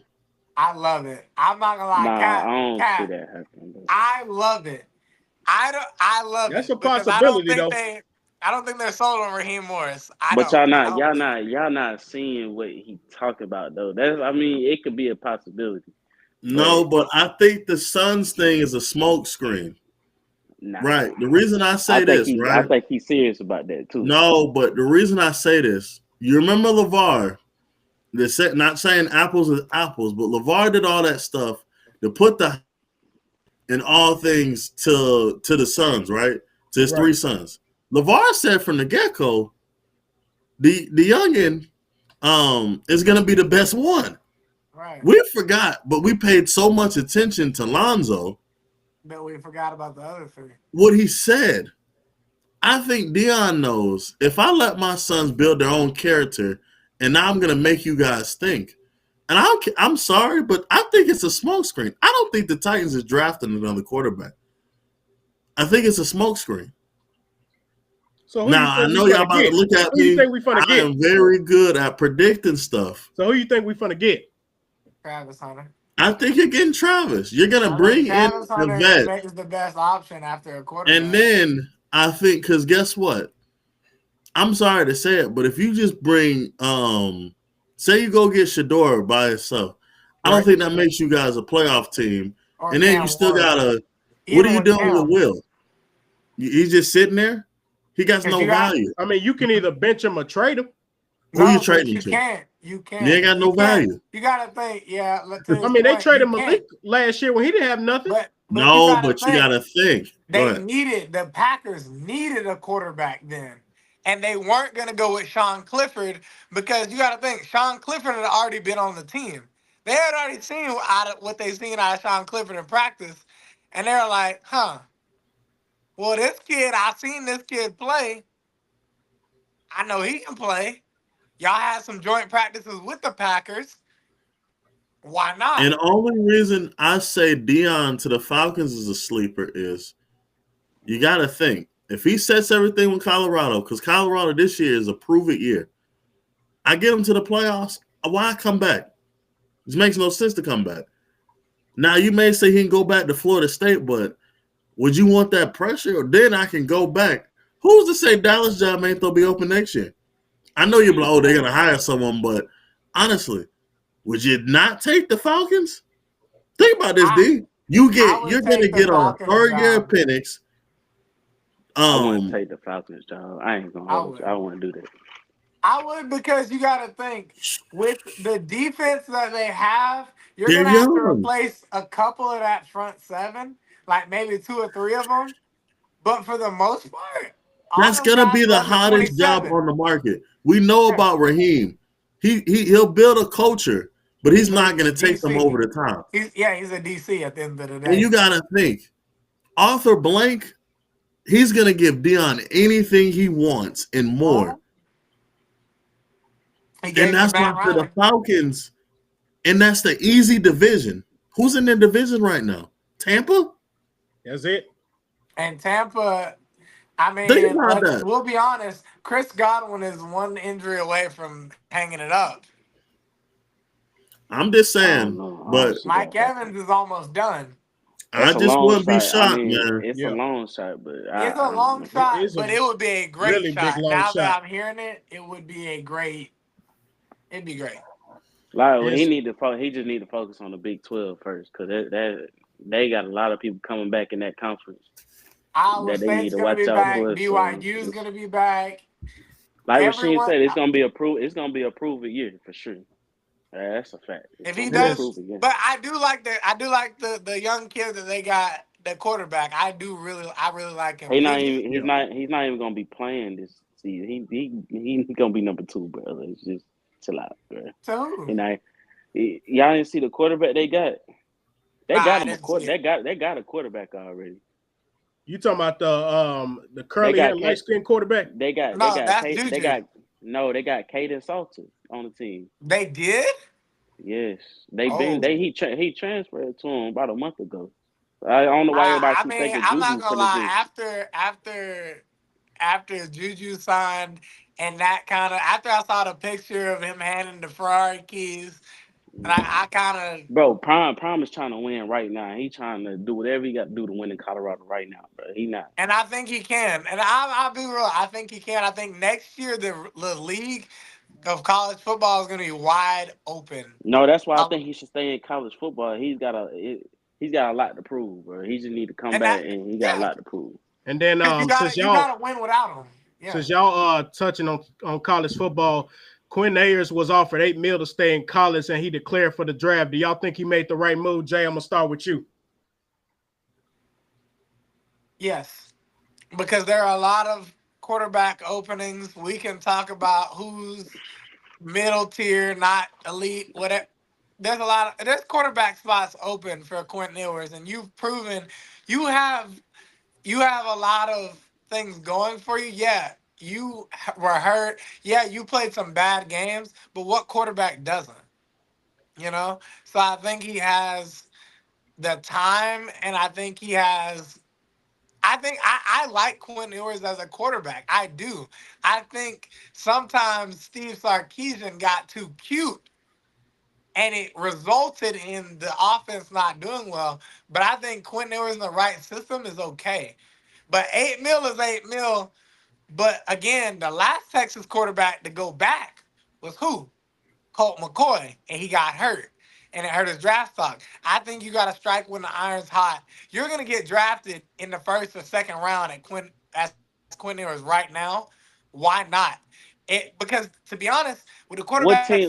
I love it. I'm not gonna lie, Nah, I don't see Cat. that happening. Though. I love it. I love That's it a because possibility though. I don't think they're sold on Raheem Morris. I But don't. I don't believe it. y'all not seeing what he talking about though. That's I mean, it could be a possibility, No, but but I think the Suns thing is a smoke screen. nah. Right. The reason I say this, I right? think he's serious about that too. No, but the reason I say this, you remember LeVar, not saying apples is apples, but LeVar did all that stuff to put the in all things to the sons, right? To his Right. three sons. LeVar said from the get-go, the youngin is gonna be the best one. Right. We forgot, but we paid so much attention to Lonzo, But we forgot about the other three. what he said. I think Dion knows if I let my sons build their own character, and now I'm gonna make you guys think. And I'm sorry, but I think it's a smokescreen. I don't think the Titans is drafting another quarterback. I think it's a smokescreen. So who you Now I think we know y'all finna about to get? look at Who you me. think we finna I get? am very good at predicting stuff. So who you think we finna get? Travis Hunter. I think you're getting Travis. You're gonna I think bring in Travis the Hunter vet, is the best option after a and quarterback. then I think because guess what? I'm sorry to say it, but if you just bring, say you go get Shador by itself, I don't Right. think that makes you guys a playoff team. Or And then you Cam still Ward. gotta, what are Even you with doing with Cam. Will? He's just sitting there. He got Because no you got value. I mean, you can either bench him or trade him. Who you no, but trading you to? can't. You You ain't can't. got You no can't. value. You gotta think, yeah, to I his mean, they point, you traded can't. Malik last year when he didn't have nothing. But you No, gotta but you think. gotta think. Go ahead. The Packers needed a quarterback then. And they weren't going to go with Sean Clifford because you got to think, Sean Clifford had already been on the team. They had already seen what they seen out of Sean Clifford in practice. And they were like, well, this kid, I seen this kid play. I know he can play. Y'all had some joint practices with the Packers. Why not? And the only reason I say Dion to the Falcons is a sleeper is you got to think. If he sets everything with Colorado, because Colorado this year is a prove-it year, I get him to the playoffs, why come back? It makes no sense to come back. Now, you may say he can go back to Florida State, but would you want that pressure? Or then I can go back. Who's to say Dallas job ain't going to be open next year? I know you're like, oh, they're going to hire someone, but honestly, would you not take the Falcons? Think about this, D. You're going to get on a third-year Penix. I wouldn't take the Falcons job. I ain't gonna hold you. I wouldn't do that. I would, because you got to think with the defense that they have, you're They're going to have to young. replace a couple of that front seven, like maybe 2 or 3 of them. But for the most part, that's going to be the hottest job on the market. We know about Raheem. He'll build a culture, but he's not going to take them over the top. He's a DC at the end of the day. And you got to think, Arthur Blank, he's going to give Dion anything he wants and more. And that's why for the Falcons, and that's the easy division. Who's in their division right now? Tampa? That's it. And Tampa, I mean, we'll be honest, Chris Godwin is one injury away from hanging it up. I'm just saying, but Mike Evans is almost done. I just wouldn't be shocked, man. It's a long shot, but it's a long shot, but it would be a great really shot. Now that I'm hearing it, it would be a great. It'd be great. Like he just need to focus on the Big 12 first, because they got a lot of people coming back in that conference. Iowa State's going to be back. BYU's going to be back. Like Rasheen said, it's going to be a prove-it year for sure. That's a fact. If he does, but I do like the young kid that they got, the quarterback. I really like him. He's not even going to be playing this season. He's going to be number 2, brother. It's just chill out, bro. So y'all didn't see the quarterback they got. They got a quarterback already. You talking about the curly hair light skinned quarterback? They got Caden Salter on the team. They did? Yes. He transferred to him about a month ago. I don't know why everybody's thinking Juju. I'm not gonna lie, after Juju signed and that kind of after I saw the picture of him handing the Ferrari keys, and I kind of Prime is trying to win right now. He's trying to do whatever he got to do to win in Colorado right now, bro. He not. And I think he can. And I'll be real. I think he can. I think next year the league of college football is going to be wide open. No, that's why I think he should stay in college football. He's got a lot to prove, bro. He just need to come back and he got a lot to prove. And then you gotta win without him. Yeah. Since y'all touching on college football, Quinn Ayers was offered $8 million to stay in college, and he declared for the draft. Do y'all think he made the right move, Jay? I'm gonna start with you. Yes, because there are a lot of quarterback openings. We can talk about who's middle tier, not elite, whatever. There's quarterback spots open for Quentin Ewers, and you've proven you have a lot of things going for you. Yeah, you were hurt. Yeah, you played some bad games, but what quarterback doesn't? You know? So I think he has the time, and I think he has I like Quentin Ewers as a quarterback. I do. I think sometimes Steve Sarkisian got too cute, and it resulted in the offense not doing well. But I think Quentin Ewers in the right system is okay. But $8 million is $8 million. But again, the last Texas quarterback to go back was who? Colt McCoy, and he got hurt, and it hurt his draft stock. I think you got to strike when the iron's hot. You're going to get drafted in the first or second round as Quentin Ewers right now. Why not? Because to be honest, with the quarterback, did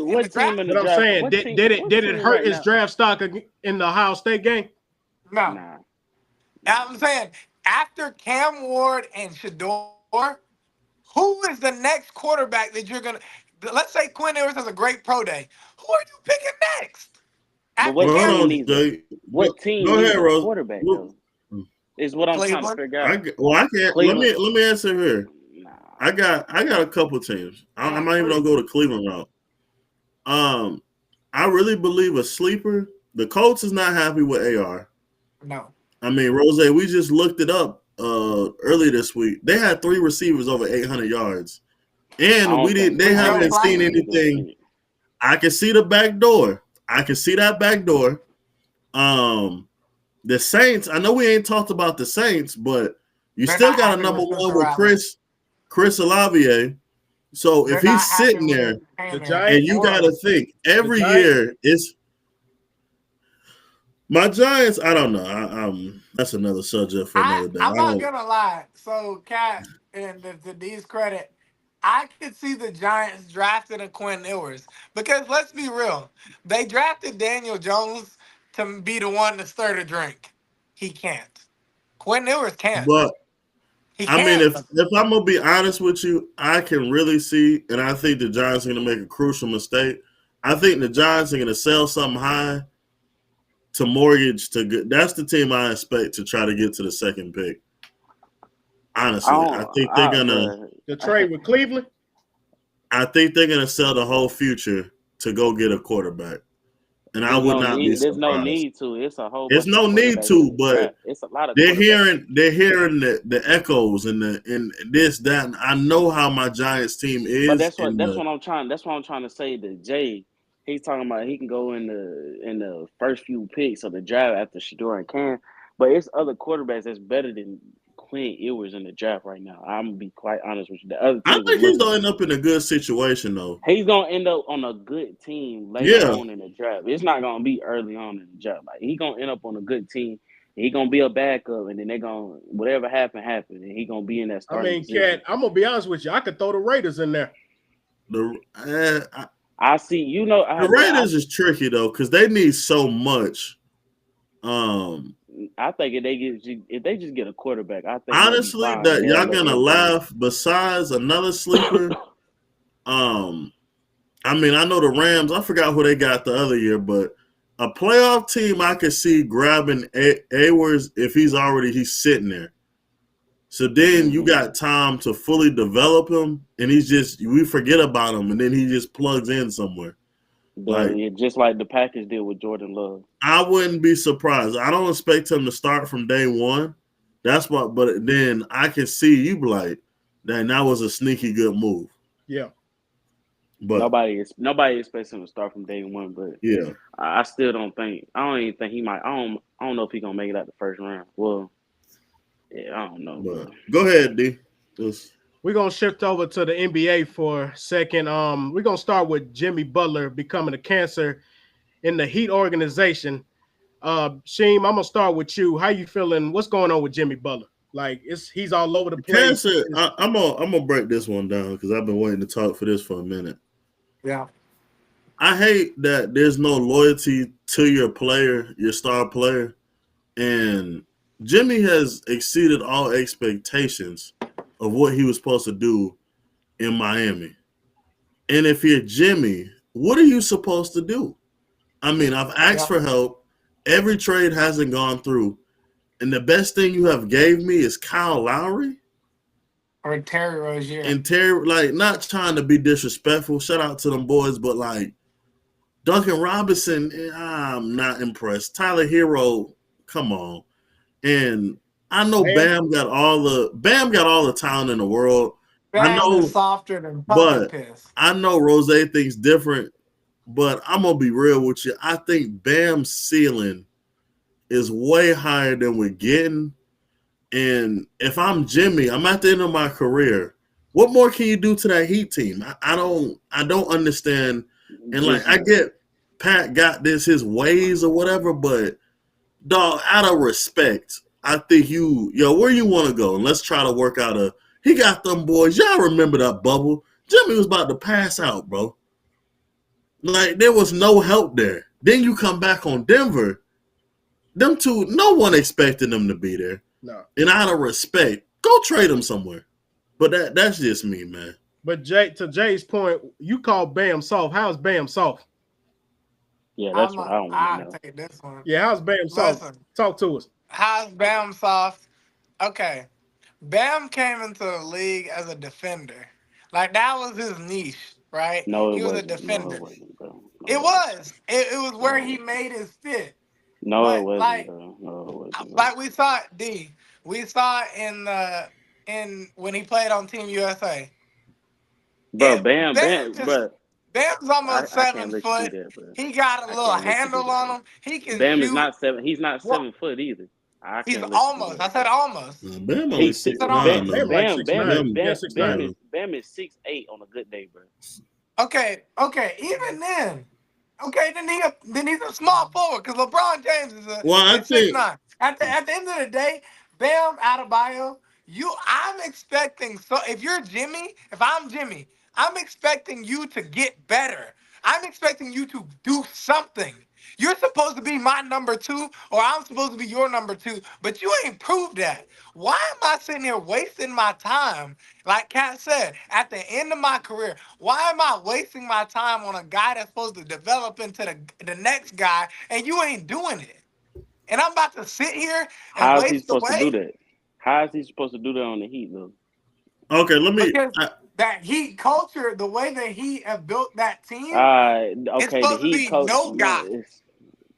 it hurt his draft stock in the Ohio State game? No. Nah. I'm saying after Cam Ward and Shador, who is the next quarterback that you're gonna? Let's say Quentin Ewers has a great pro day. Who are you picking next? What team needs a quarterback though? Is what I'm trying to figure out. I can't. Let me answer here. I got a couple teams. I'm not even gonna go to Cleveland route. I really believe a sleeper. The Colts is not happy with AR. No. I mean, Rose, we just looked it up earlier this week. They had 3 receivers over 800 yards. I And we don't didn't. think They With I Joe don't haven't think seen Quinn Flacco? is gonna anything. fit. I can see the back door. I can see that back door. The Saints. I know we ain't talked about the Saints, but you They're still not got a happy number with one Spencer with Rattler. Chris Olave. So if They're he's not happy sitting with there, The Heyman and Giants, you got to or think the every Giants. year it's my Giants. I don't know. That's another subject for another day. I'm I not don't. gonna lie. So, Cat, and to D's credit, I could see the Giants drafting a Quinn Ewers because let's be real, they drafted Daniel Jones to be the one to stir the drink. He can't. Quinn Ewers can't. But He I mean, can't. if I'm gonna be honest with you, I can really see, and I think the Giants are gonna make a crucial mistake. I think the Giants are gonna sell something high to mortgage to get. That's the team I expect to try to get to the second pick. I Honestly, I don't. think they're gonna. Bruh. The trade with Cleveland. I think they're gonna sell the whole future to go get a quarterback, and I There's would no not be need. There's no surprised. need to. It's a whole There's bunch of no need quarterbacks in to, the but draft. It's a lot of they're quarterbacks. hearing the echoes and this that. And I know how my Giants team But is that's what I'm trying. That's what I'm trying to say to Jay. He's talking about he can go in the first few picks of the draft after Shador and Cam. But it's other quarterbacks that's better than Quinn Ewers in the draft right now. I'm gonna be quite honest with you. The other I teams are think he's looking. gonna end up in a good situation though. He's gonna end up on a good team later Yeah, on in the draft. It's not gonna be early on in the draft. Like he's gonna end up on a good team. He gonna be a backup, and then they're gonna whatever happen, and he gonna be in that I starting mean, position. Cat, I'm gonna be honest with you. I could throw the Raiders in there. I see. You know, the bro. Raiders is tricky though because they need so much. Um, I think if they just get a quarterback, I think they'll be Honestly, fine, and that they'll y'all let gonna everybody else. laugh. Besides another sleeper, I mean, I know the Rams. I forgot who they got the other year, but a playoff team I could see grabbing Awards if he's sitting there. So then you Mm-hmm. got time to fully develop him, and we forget about him, and then he just plugs in somewhere. Like Just like the Packers did with Jordan Love. I wouldn't be surprised. I don't expect him to start from day one. That's what, but then I can see you be like, that was a sneaky good move. Yeah. But Nobody expects him to start from day one, but yeah, I still don't think. I don't even think he might. I don't know if he's gonna make it out the first round. Well, yeah, I don't know, but bro. go ahead, D. We're gonna shift over to the NBA for a second. We're gonna start with Jimmy Butler becoming a cancer in the Heat organization. Sheem, I'm gonna start with you. How you feeling? What's going on with Jimmy Butler? Like he's all over the place. Cancer. I'm gonna break this one down because I've been waiting to talk for this for a minute. yeah. I hate that there's no loyalty to your player, your star player, and Jimmy has exceeded all expectations of what he was supposed to do in Miami. And if you're Jimmy, what are you supposed to do? I mean, I've asked Yeah. for help. Every trade hasn't gone through. And the best thing you have gave me is Kyle Lowry. Or Terry Rozier. And Terry, like, not trying to be disrespectful. Shout out to them boys, but like Duncan Robinson, I'm not impressed. Tyler Hero, come on. And I know Bam got all the talent in the world. I Bam is know, softer than puppy but piss. I know Rose thinks different. But I'm gonna be real with you. I think Bam's ceiling is way higher than we're getting. And if I'm Jimmy, I'm at the end of my career. What more can you do to that Heat team? I don't understand. And like Just I get Pat got his ways or whatever, but dog, out of respect, I think where you want to go? And let's try to work out he got them boys. Y'all remember that bubble? Jimmy was about to pass out, bro. Like there was no help there. Then you come back on Denver. Them two, no one expected them to be there. No. And out of respect, go trade them somewhere. But that's just me, man. But to Jay's point, you call Bam soft. How's Bam soft? yeah, that's what I want to I know. take this one. Yeah, how's Bam soft? Listen, Talk to us. how's Bam soft? Okay. Bam came into the league as a defender. Like that was his niche, right? No, it He was a wasn't. No, it defender. wasn't, bro. It was. It was where he made his fit. No, it But wasn't, like bro. No, it wasn't, bro. like we saw it, D. We saw it in the in when he played on Team USA. Bro, It Bam, Bam Bam, just bro. Bam's almost I can't 7 let you do foot. that, bro. He got a I little can't let you do handle that, on bro. him. He can Bam is shoot. not 7. He's not What? 7 foot either. I He's can't let you do almost. I that, said bro. almost. Bam only He's I six, said $6'9" almost. Bam, Bam though. like Bam, six Bam is nine. Bam, Yeah, Bam, 6'9". Bam is 6'8" on a good day, bro. Okay. Even then. Okay, then he's a small forward because LeBron James well, I is six think nine. At the end of the day, Bam Adebayo, I'm expecting if you're Jimmy, if I'm Jimmy, I'm expecting you to get better. I'm expecting you to do something. You're supposed to be my number two, or I'm supposed to be your number two, but you ain't proved that. Why am I sitting here wasting my time? Like Kat said, at the end of my career, why am I wasting my time on a guy that's supposed to develop into the next guy and you ain't doing it? And I'm about to sit here and How is he waste supposed to away do that? How is he supposed to do that on the Heat, though? okay. Let me. because that Heat culture, the way that he have built that team, it's Okay, the supposed to Heat be coach, no man, guy. it's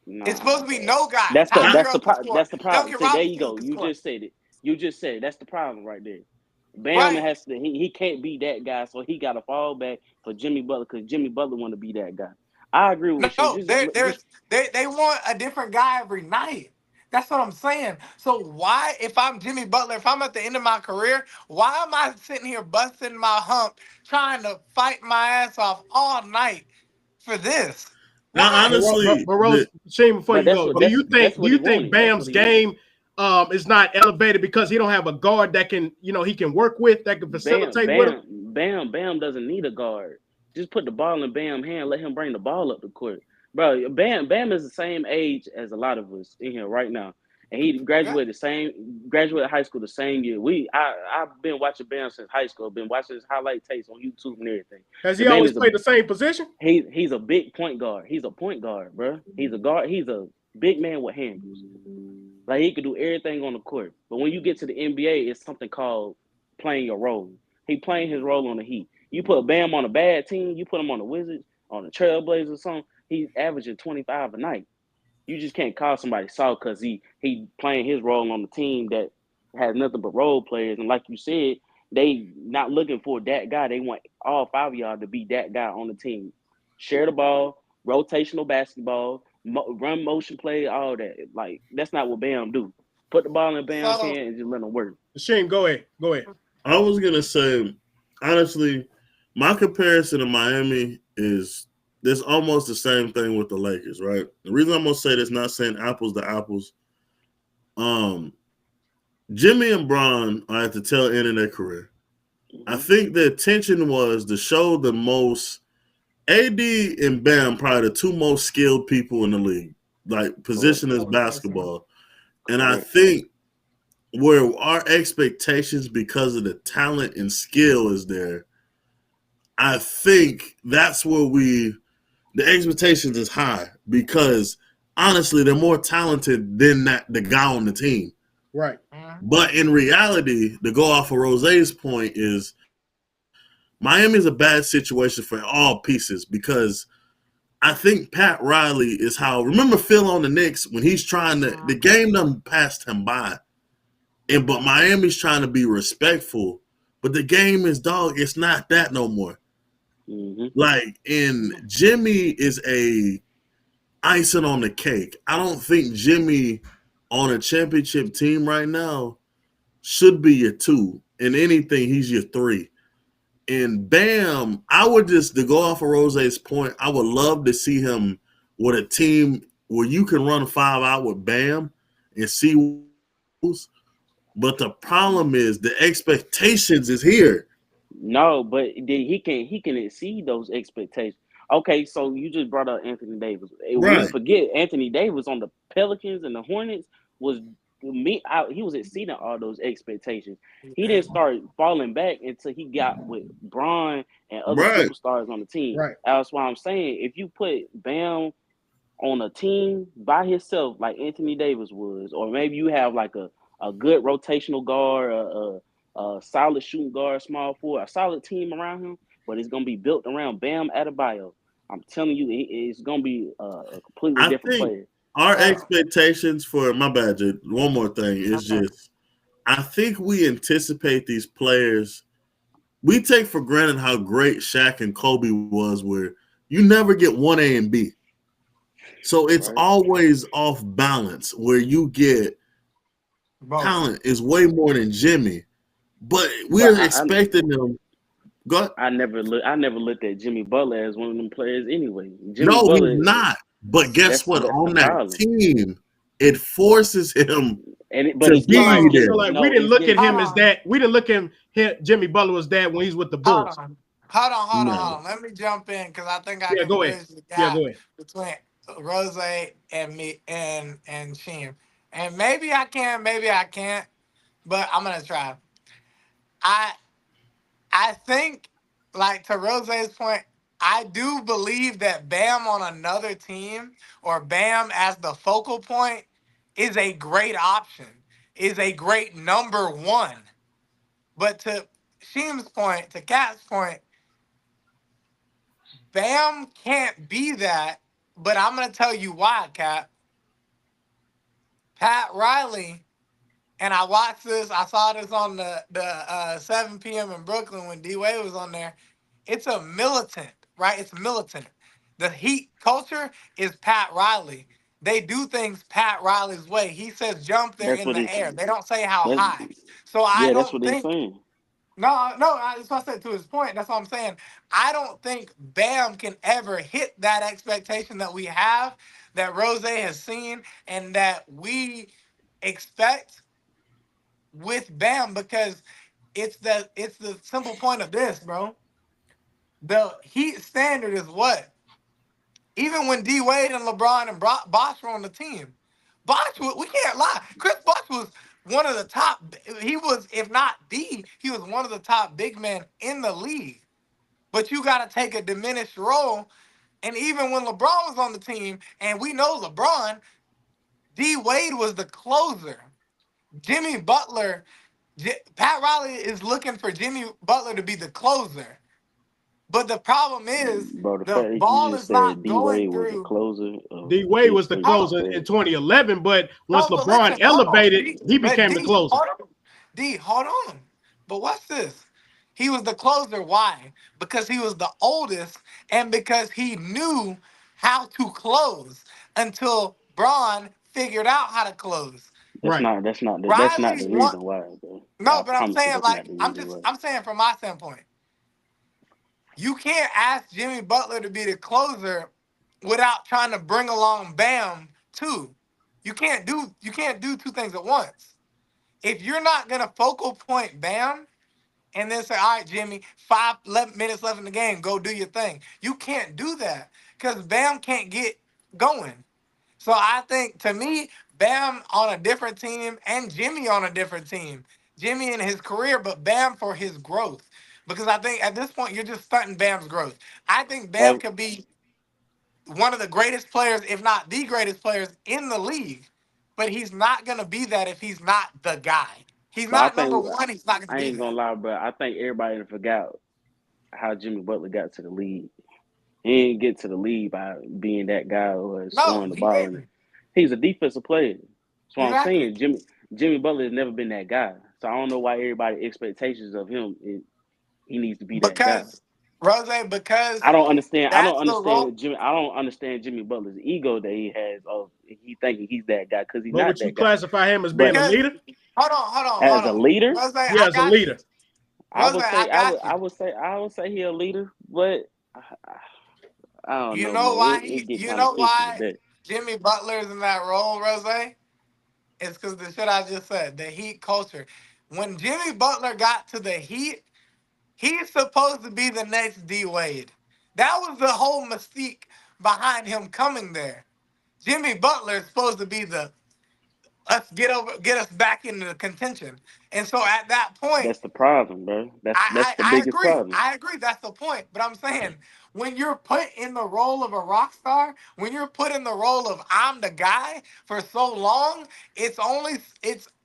It's nah, supposed to be bro. no guy. Tyler Hero can score. That's the problem. Duncan See, there you Robinson go. can You score. just said it. You just said it. That's the problem right there. Bam Right. has to. He can't be that guy, so he got to fall back for Jimmy Butler because Jimmy Butler want to be that guy. I agree with you. No, they want a different guy every night. That's what I'm saying. So why, if I'm Jimmy Butler, if I'm at the end of my career, why am I sitting here busting my hump, trying to fight my ass off all night for this? Now, Why? honestly, But Rose, Shane, before but you go, do you that's think what he wanted. That's Bam's what he wanted. game is not elevated because he don't have a guard that can, he can work with, that can Bam, facilitate with him? Bam, Bam, Bam doesn't need a guard. Just put the ball in Bam's hand. Let him bring the ball up the court, bro. Bam is the same age as a lot of us in here right now, and he Yeah. graduated high school the same year. I've been watching Bam since high school. Been watching his highlight tapes on YouTube and everything. Has The he man always is a played the same position? he's a big point guard. He's a point guard, bro. He's a guard. He's a big man with handles. Like he could do everything on the court. But when you get to the NBA, it's something called playing your role. He playing his role on the Heat. You put Bam on a bad team, you put him on the Wizards, on the Trailblazers or something, he's averaging 25 a night. You just can't call somebody soft because he playing his role on the team that has nothing but role players. And like you said, they not looking for that guy. They want all five of y'all to be that guy on the team. Share the ball, rotational basketball, run motion play, all that. Like that's not what Bam do. Put the ball in Bam's So hand and just let him work. Shane, go ahead. Go ahead. I was gonna say, honestly, my comparison to Miami is there's almost the same thing with the Lakers, right? The reason I'm gonna say this, not saying apples to apples, um, Jimmy and Bron are at the tail end of their career. I think the intention was to show the most AD and Bam, probably the two most skilled people in the league, like Correct. positionless basketball. And I Correct. think where our expectations because of the talent and skill is there, I think that's where the expectations is high because honestly, they're more talented than the guy on the team. Right. But in reality, to go off of Rose's point is Miami's a bad situation for all pieces because I think Pat Riley is how remember Phil on the Knicks when he's trying to the game done passed him by. But Miami's trying to be respectful. But the game is dog, it's not that no more. Mm-hmm. Like, and Jimmy is a icing on the cake. I don't think Jimmy on a championship team right now should be your two. In anything, he's your three. And Bam, I would just to go off of Rose's point, I would love to see him with a team where you can run 5 out with Bam and see. But the problem is the expectations is here. No, but he can exceed those expectations. Okay, so you just brought up Anthony Davis. We Right. forget Anthony Davis on the Pelicans and the Hornets was me out. He was exceeding all those expectations. He didn't start falling back until he got with Braun and other Right. superstars on the team. Right. That's why I'm saying if you put Bam on a team by himself like Anthony Davis was, or maybe you have like a good rotational guard, a solid shooting guard, small forward, a solid team around him, but it's gonna be built around Bam Adebayo. I'm telling you, it's gonna be a completely I different think player. our expectations for my bad, one more thing is just I think we anticipate these players. We take for granted how great Shaq and Kobe was, where you never get one A and B. So it's Right? always off balance where you get both. talent is way more than Jimmy, but But we're expecting them. Go, I never looked at Jimmy Butler as one of them players anyway. Jimmy no, he's Butler, not. But guess what? that's the On that problem. team, it forces him But to it's So, be getting So there. like we no, didn't it's look at getting hold him as on, that. We didn't look at him Jimmy Butler was that when he's with the hold Bulls. on, No, hold on. Let me jump in because I think I Yeah, can go ahead. bridge the Yeah, gap go ahead. between Rose and me and Sheem. And maybe I can, maybe I can't, but I'm gonna try. I I think, like to Rose's point, I do believe that Bam on another team or Bam as the focal point is a great option, is a great number one. But to Sheem's point, to Cat's point, Bam can't be that. But I'm gonna tell you why, Cat. Pat Riley, and I watched this. I saw this on the 7 p.m. in Brooklyn when D Wade was on there. It's a militant, right? It's militant. The Heat culture is Pat Riley. They do things Pat Riley's way. He says jump there that's in what the he's air. They don't say how that's high. So I yeah, that's don't what he's think. saying. That's what I said to his point. That's what I'm saying. I don't think Bam can ever hit that expectation that we have, that Rose has seen, and that we expect with Bam because it's the simple point of this, bro. The Heat standard is what? Even when D Wade and LeBron and Bosh were on the team, we can't lie. Chris Bosh was one of the top. He was, if not he was one of the top big men in the league. But you got to take a diminished role. And even when LeBron was on the team, and we know LeBron, D Wade was the closer. Jimmy Butler, Pat Riley is looking for Jimmy Butler to be the closer. But the problem is Bro, the the fact that you ball just is said not D going Wade was a through. closer of D Wade is was the pretty Hold on. closer in pathetic. 2011, but once No, but LeBron listen, hold on. elevated, he But became the closer. hold on. Hold on. But what's this? He was the closer. Why? Because he was the oldest and because he knew how to close until Braun figured out how to close. Right. That's not Riley the want reason why, bro. I no, but I'm promise you saying that's not like the reason why. I'm saying from my standpoint, you can't ask Jimmy Butler to be the closer without trying to bring along Bam too. You can't do two things at once. If you're not gonna focal point Bam and then say, all right, Jimmy, 11 minutes left in the game, go do your thing. You can't do that because Bam can't get going. So I think to me, Bam on a different team and Jimmy on a different team. Jimmy in his career, but Bam for his growth. Because I think at this point you're just stunting Bam's growth. I think Bam Hey, could be one of the greatest players, if not the greatest players in the league. But he's not gonna be that if he's not the guy. He's but I not number think one. He's not gonna I be ain't gonna that. lie, bro. I think everybody done forgot how Jimmy Butler got to the league. He didn't get to the league by being that guy or No, scoring the he ball. And didn't. he's a defensive player. That's what I'm Exactly. saying. Jimmy Butler has never been that guy. So I don't know why everybody expectations of him is he needs to be that guy. Because Rose, because I don't understand. I don't that's the role. understand Jimmy. I don't understand Jimmy Butler's ego that he has of he thinking he's that guy because he's But not would you that guy. classify him as being But a Because leader? as a leader, Rose, Yeah, I as a got you. leader. I Rose, would I say got you. I would say he a leader, but I don't You know, know man. why It get you kind of know fishy with why that. Jimmy Butler's in that role, Rose? It's because the shit I just said, the Heat culture. When Jimmy Butler got to the Heat, he's supposed to be the next D Wade. That was the whole mystique behind him coming there. Jimmy Butler is supposed to be the let's get us back into the contention. And so at that point, That's the problem, bro. That's the I biggest agree. problem. I agree. That's the point. But I'm saying when you're put in the role of a rock star, when you're put in the role of I'm the guy for so long, it's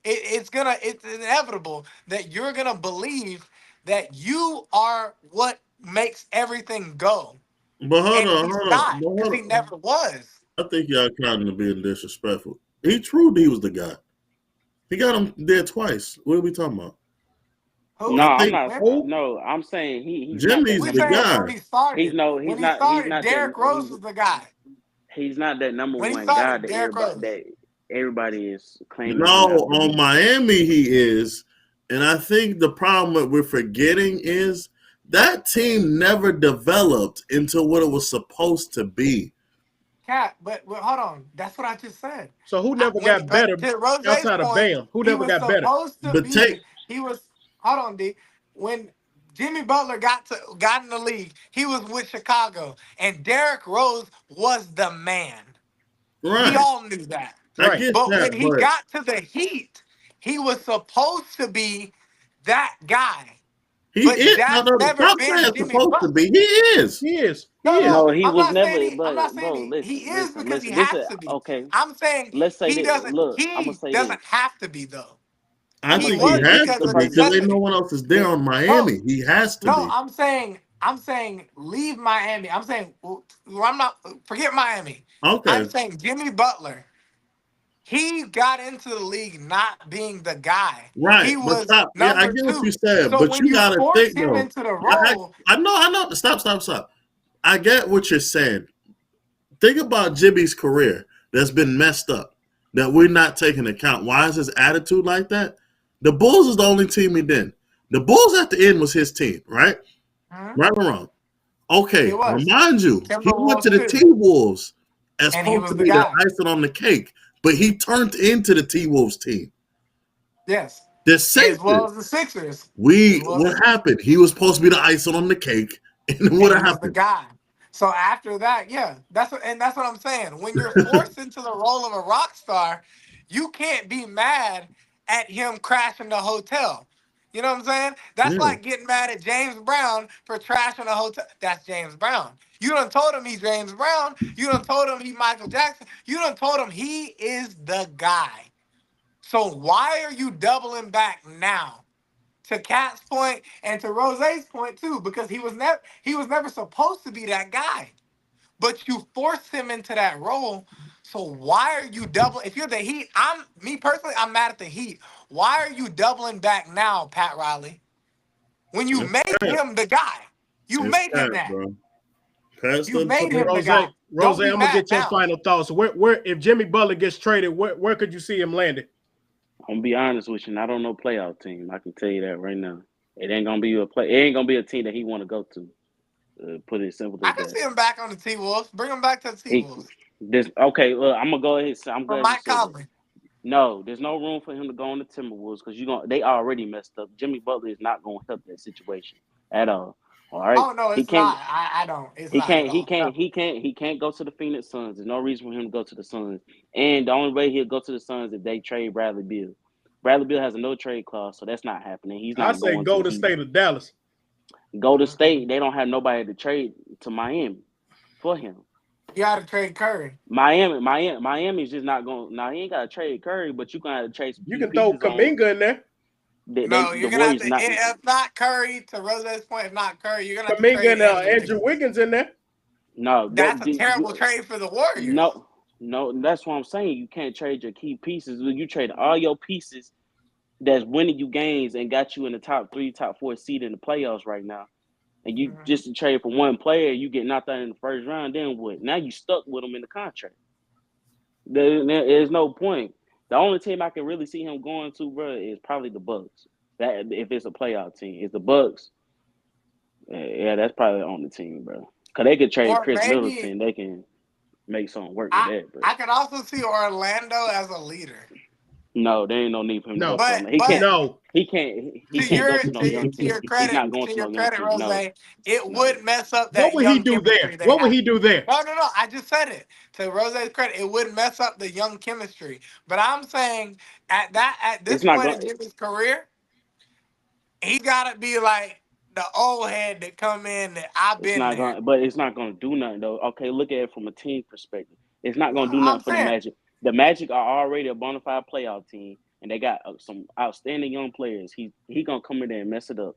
inevitable that you're gonna believe that you are what makes everything go. But hold and on, he's hold not on, but because hold he on. never was. I think y'all kind of being disrespectful. He proved he was the guy. He got him there twice. What are we talking about? Who? No, I I'm think not. When? Who? No, I'm saying he's not that Jimmy's We the number saying one. guy. when he started. He's When he not started, that Derrick Rose was the guy. he's not that number When he one guy started, Derrick Rose. that everybody is claiming No, right now to on be. Miami he is. And I think the problem that we're forgetting is that team never developed into what it was supposed to be. Cat, but hold on. That's what I just said. So who never When got better to Rose's outside of point, Bam? Who he never was got better? supposed to But take be. He was. Hold on, D. When Jimmy Butler got in the league, he was with Chicago, and Derrick Rose was the man. We right. all knew that. I Right. get But when that, he but got to the Heat, he was supposed to be that guy. he But is. No, that's no, never stop been saying Jimmy supposed to Butler. be. He is. He is. He No, is. no, No, he I'm was not saying never. he. I'm But not saying bro, he is because he has listen. to be. Okay, I'm saying let's say he this. doesn't. Look, I'm gonna He say this. doesn't have to be though. I I'm gonna He think say he was this. This has is because the to of be first. because ain't no necessity. one else is there This on No, Miami. He has to no, be. I'm saying leave Miami. I'm saying I'm not forget Miami. I'm Okay. saying Jimmy Butler. He got into the league not being the guy. Right, He but was stop. Yeah, I number get what you two. said, So but when you you gotta force think him though. into the I, role, I know. Stop. I get what you're saying. Think about Jimmy's career that's been messed up that we're not taking account. Why is his attitude like that? The Bulls is the only team he did. The Bulls at the end was his team, right? mhm, Right or wrong? it Okay, was remind you, he went to Timberwolves the too, T Wolves as and he supposed to was the be the guy. icing on the cake, but he turned into the T Wolves team. Yes, The as well Sixers. as the Sixers, as We well as the what Sixers. happened? He was supposed to be the icing on the cake, and And what he was the happened? guy. So after that, yeah, that's what I'm saying. When you're forced into the role of a rock star, you can't be mad at him crashing the hotel. You know what I'm saying? That's Yeah, like getting mad at James Brown for trashing a hotel. That's James Brown. You done told him he's James Brown. You done told him he Michael Jackson. You done told him he is the guy. So why are you doubling back now? To Cat's point and to Rose's point too, because he was never supposed to be that guy. But you forced him into that role. So why are you doubling? If you're the Heat, me personally, I'm mad at the Heat. Why are you doubling back now, Pat Riley? When you it's made cat. him the guy, you It's made him cat, that. bro. Pat's You the made him the Rose, guy. Rose, Don't be I'm gonna mad get your now. final thoughts. Where if Jimmy Butler gets traded, where could you see him landing? I'm gonna be honest with you. I don't know playoff team. I can tell you that right now. It ain't gonna be a play. It ain't gonna be a team that he want to go to. Put it simple I as can that. see him back on the T Wolves. Bring him back to the T He Wolves this okay. Well, I'm gonna go ahead. I'm for glad you Mike said that. Conley. No, there's no room for him to go on the Timberwolves because you going they already messed up. Jimmy Butler is not gonna help that situation at all. All right, Oh no, he it's can't. not. I don't. It's not at all. No. He can't go to the Phoenix Suns. There's no reason for him to go to the Suns. And the only way he'll go to the Suns if they trade Bradley Beal. Bradley Beal has a no trade clause, so that's not happening. He's I not say going to the Golden Heat. State of Dallas. Go to Mhm. State. They don't have nobody to trade to Miami for him. You got to trade Curry. Miami's just not going. Now he ain't got to trade Curry, but you gonna have to trade some You key can throw pieces on. Kaminga in there. No, The you're gonna have Warriors to. not. If not Curry, to Rose's point, if not Curry, you're gonna have to Kaminga trade and Andrew Andrew Wiggins. Wiggins in there. No, That's a terrible trade for the Warriors. no, no. That's what I'm saying. You can't trade your key pieces. You trade all your pieces that's winning you games and got you in the top three, top four seed in the playoffs right now. And you Mhm. just to trade for one player, you get knocked out in the first round. Then what? Now you stuck with them in the contract. There is no point. The only team I can really see him going to, bro, is probably the Bucks. That if it's a playoff team, it's the Bucks. Yeah, that's probably on the team, bro. Cause they could trade Or Chris maybe Middleton. They can make something work with I that. But I could also see Orlando as a leader. no, there ain't no need for him to go No, to But Orlando. but no. He can't go to no young to your team. He's credit not going to no young team. Rose, No, it no. would mess up What that would he young do there? chemistry they What would have. he do there? No. I just said it. To Rose's credit, it would mess up the young chemistry. But I'm saying at It's this not point in going. Jimmy's career, he gotta be like the old head that come in that I've It's been not there. going. But it's not going to do nothing though. Okay, look at it from a team perspective. It's not No, going to do I'm nothing for the saying Magic. The Magic are already a bona fide playoff team, and they got some outstanding young players. He gonna come in there and mess it up.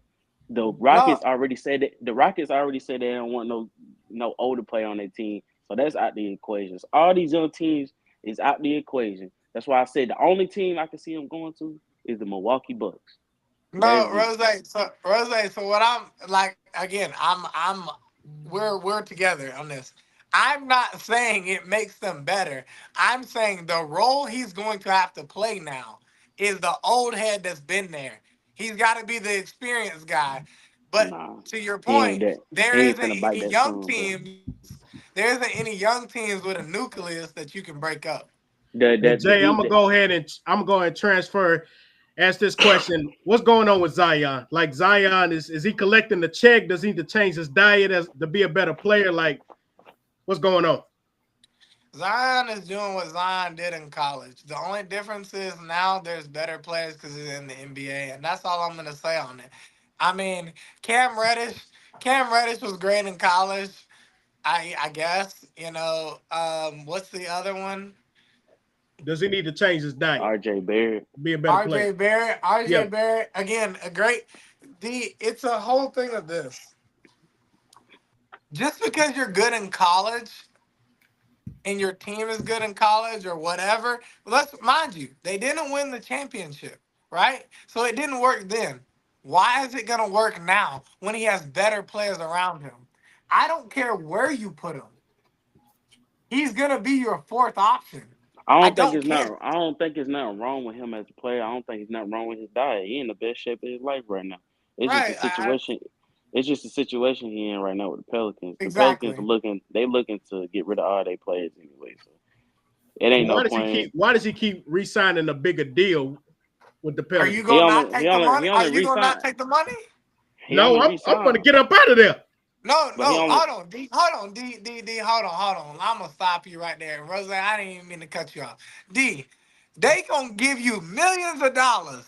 The no. Rockets already said that. The Rockets already said they don't want no no older player on their team. So that's out the equation. So all these young teams is out the equation. That's why I said the only team I can see him going to is the Milwaukee Bucks. No, That's it. Rose. So Rose. So what I'm like again, we're together on this. I'm not saying it makes them better. I'm saying the role he's going to have to play now is the old head that's been there. He's got to be the experienced guy. But Nah, to your he ain't point, that. there He ain't isn't finna bite any that young tongue, bro. teams. There isn't any young teams with a nucleus that you can break up. Well, The Jay, he I'm going to transfer. Ask this question: what's going on with Zion? Like Zion, is he collecting the check? Does he need to change his diet to be a better player? Like, what's going on? Zion is doing what Zion did in college. The only difference is now there's better players because he's in the NBA, and that's all I'm gonna say on it. I mean, Cam Reddish, Cam Reddish was great in college. I guess what's the other one? Does he need to change his diet? RJ Barrett. Be a better player. RJ Barrett. Yeah. RJ Barrett again, a great. It's a whole thing of this. Just because you're good in college and your team is good in college or whatever, let's mind you, they didn't win the championship, right? So it didn't work then. Why is it going to work now when he has better players around him? I don't care where you put him. He's going to be your fourth option. I don't care. I don't think it's nothing wrong with him as a player. I don't think it's nothing wrong with his diet. He in the best shape of his life right now. It's just a Right. situation. It's just a situation he in right now with the Pelicans. The Pelicans Exactly. are looking. They looking to get rid of all their players anyway. So it ain't no point. Why does he keep re-signing a bigger deal with the Are you Pelicans? going to not take the money? He Are only you going to not resigned. take the money? He No, only I'm going to resigned. get up out of there. No, But he only. hold on, D, hold on, D, hold on. I'm gonna stop you right there, Rose. I didn't even mean to cut you off. D, they gonna give you millions of dollars.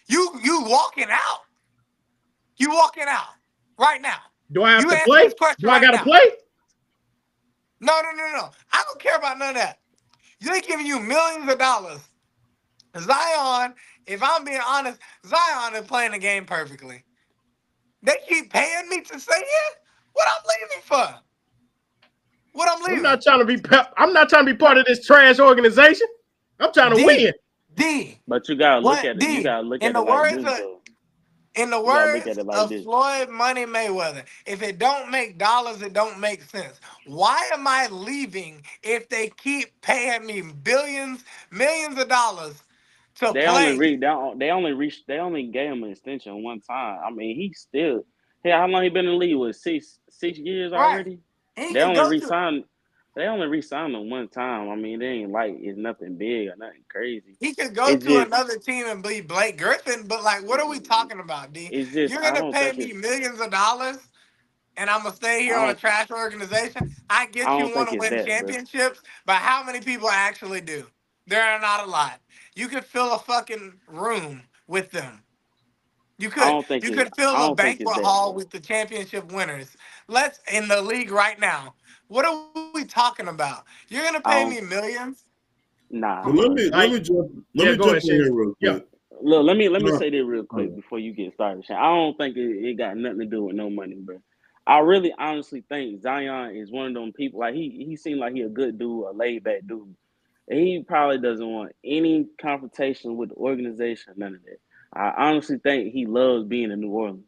You walking out. You walking out right now. Do I have You to answer play? this question Do I right got to now. play? No. I don't care about none of that. They giving you millions of dollars. Zion, if I'm being honest, Zion is playing the game perfectly. They keep paying me to stay here. What I'm leaving for? What I'm I'm leaving? not trying to be. I'm not trying to be part of this trash organization. I'm trying to D, win. D. But you gotta look What at it. You D? gotta look In at the it like words this, of though. in the You gotta look at words it like of this. Floyd Money Mayweather, if it don't make dollars, it don't make sense. Why am I leaving if they keep paying me billions, millions of dollars to They only play? reached. They only gave him an extension one time. I mean, he still. Hey, how long he been in the league? Was 6 years Right. already? He They could only go to re-signed. They only re-signed him one time. I mean, it ain't like it's nothing big or nothing crazy. he could go It's to just. another team and be Blake Griffin, but like what are we talking about, D? It's just. You're I gonna don't pay think me it's. millions of dollars and I'm gonna stay here I on a don't. trash organization. I I get you don't want think to it's win that, bro. championships, but how many people actually do? There are not a lot. You could fill a fucking room with them. You I could. don't think You it. could I fill a don't think it's banquet that, hall bro. with the championship winners. Let's in the league right now. What are we talking about? You're gonna pay I me don't. millions? Nah, Come But on. let Yeah, me go jump ahead, in Shane. here real Yeah. quick. Look, let me Uh, say this real uh, quick before you get started, Shane. I don't think it got nothing to do with no money, bro. I really honestly think Zion is one of them people. Like he seemed like he a good dude, a laid back dude. And he probably doesn't want any confrontation with the organization, none of that. I honestly think he loves being in New Orleans.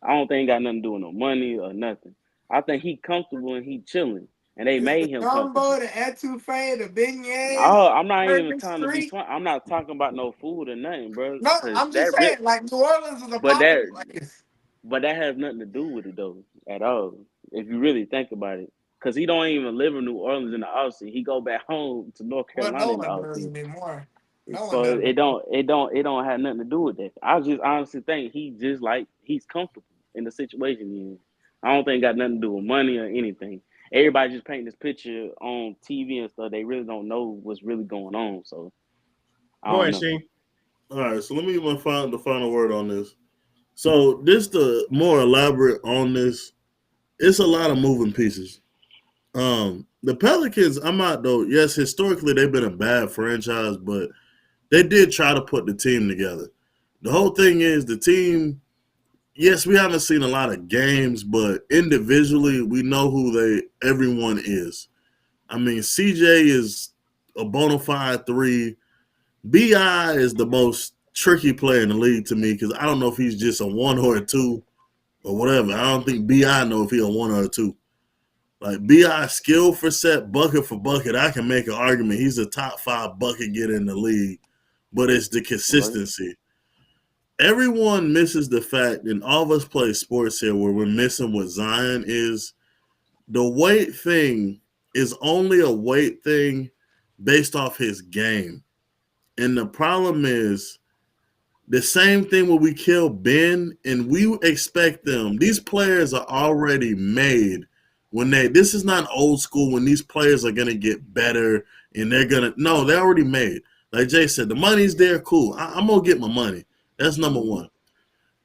I don't think it got nothing to do with no money or nothing. I think he comfortable and he chilling, and they It's made the him gumbo, comfortable. the etouffee, the beignets, Oh, I'm not even Turkish trying to be street. fun. I'm not talking about no food or nothing, bro. No, Cause I'm just saying, like New Orleans is a but popping that, place. but that has nothing to do with it though at all. If you really think about it, cause he don't even live in New Orleans in the offseason. He go back home to North Well, Carolina no in the one does offseason. anymore. No one So does anymore. it don't have nothing to do with that. I just honestly think he just like he's comfortable in the situation he's in. I don't think it got nothing to do with money or anything. Everybody just painting this picture on TV and stuff. They really don't know what's really going on. So I Go don't ahead, know. Shane. all right, so let me give the final word on this. So this the more elaborate on this. It's a lot of moving pieces. The Pelicans, I'm not though. Yes, historically they've been a bad franchise, but they did try to put the team together. The whole thing is the team yes, we haven't seen a lot of games, but individually, we know who everyone is. I mean, CJ is a bona fide three. Bi is the most tricky player in the league to me because I don't know if he's just a one or a two or whatever. I don't think Bi know if he's a one or a two. Like Bi skill for set, bucket for bucket, I can make an argument he's a top 5 bucket getter in the league, but it's the Right. consistency. Everyone misses the fact, and all of us play sports here, where we're missing what Zion is. The weight thing is only a weight thing based off his game. And the problem is the same thing when we kill Ben and we expect them. These players are already made when this is not old school when these players are gonna get better and they're already made. Like Jay said, the money's there, cool. I'm gonna get my money. That's number one.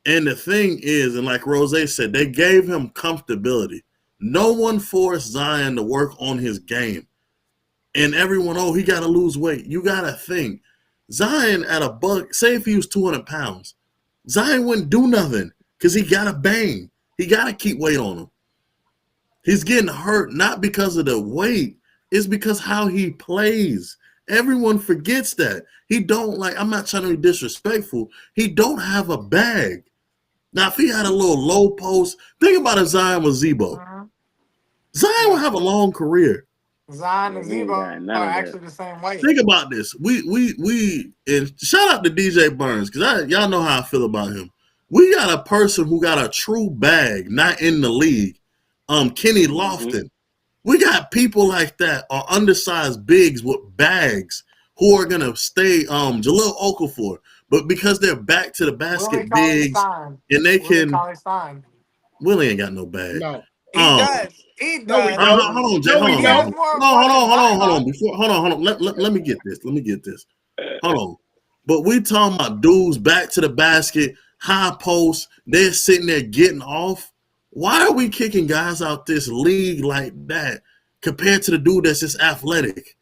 And the thing is, and like Rose said, they gave him comfortability. No one forced Zion to work on his game. And everyone, oh, he got to lose weight. You got to think. Zion at a buck, say if he was 200 pounds, Zion wouldn't do nothing because he got to bang. He got to keep weight on him. He's getting hurt not because of the weight. It's because how he plays. Everyone forgets that. He don't I'm not trying to be disrespectful. He don't have a bag. Now, if he had a little low post, think about if Zion was Zebo. Zion would have a long career. Zion Yeah, and he ain't Zebo got are none of that. actually the same weight. Think about this. We and shout out to DJ Burns because y'all know how I feel about him. We got a person who got a true bag, not in the league. Kenny Lofton. We got people like that are undersized bigs with bags who are gonna stay. Jaleel Okafor, but because they're back to the Willie basket Cauley bigs Stein. and they Willie can. Cauley Stein. Willie ain't got no bag. No, He Um, does. He no, we does. don't. hold on, Jay. No, Hold we He on, hold has don't. on. more No, hold more than on, hold on, hold Zion. on. Hold on. Let me get this. Let me get this. Hold on. But we talking about dudes back to the basket, high post. They're sitting there getting off. Why are we kicking guys out this league like that compared to the dude that's just athletic?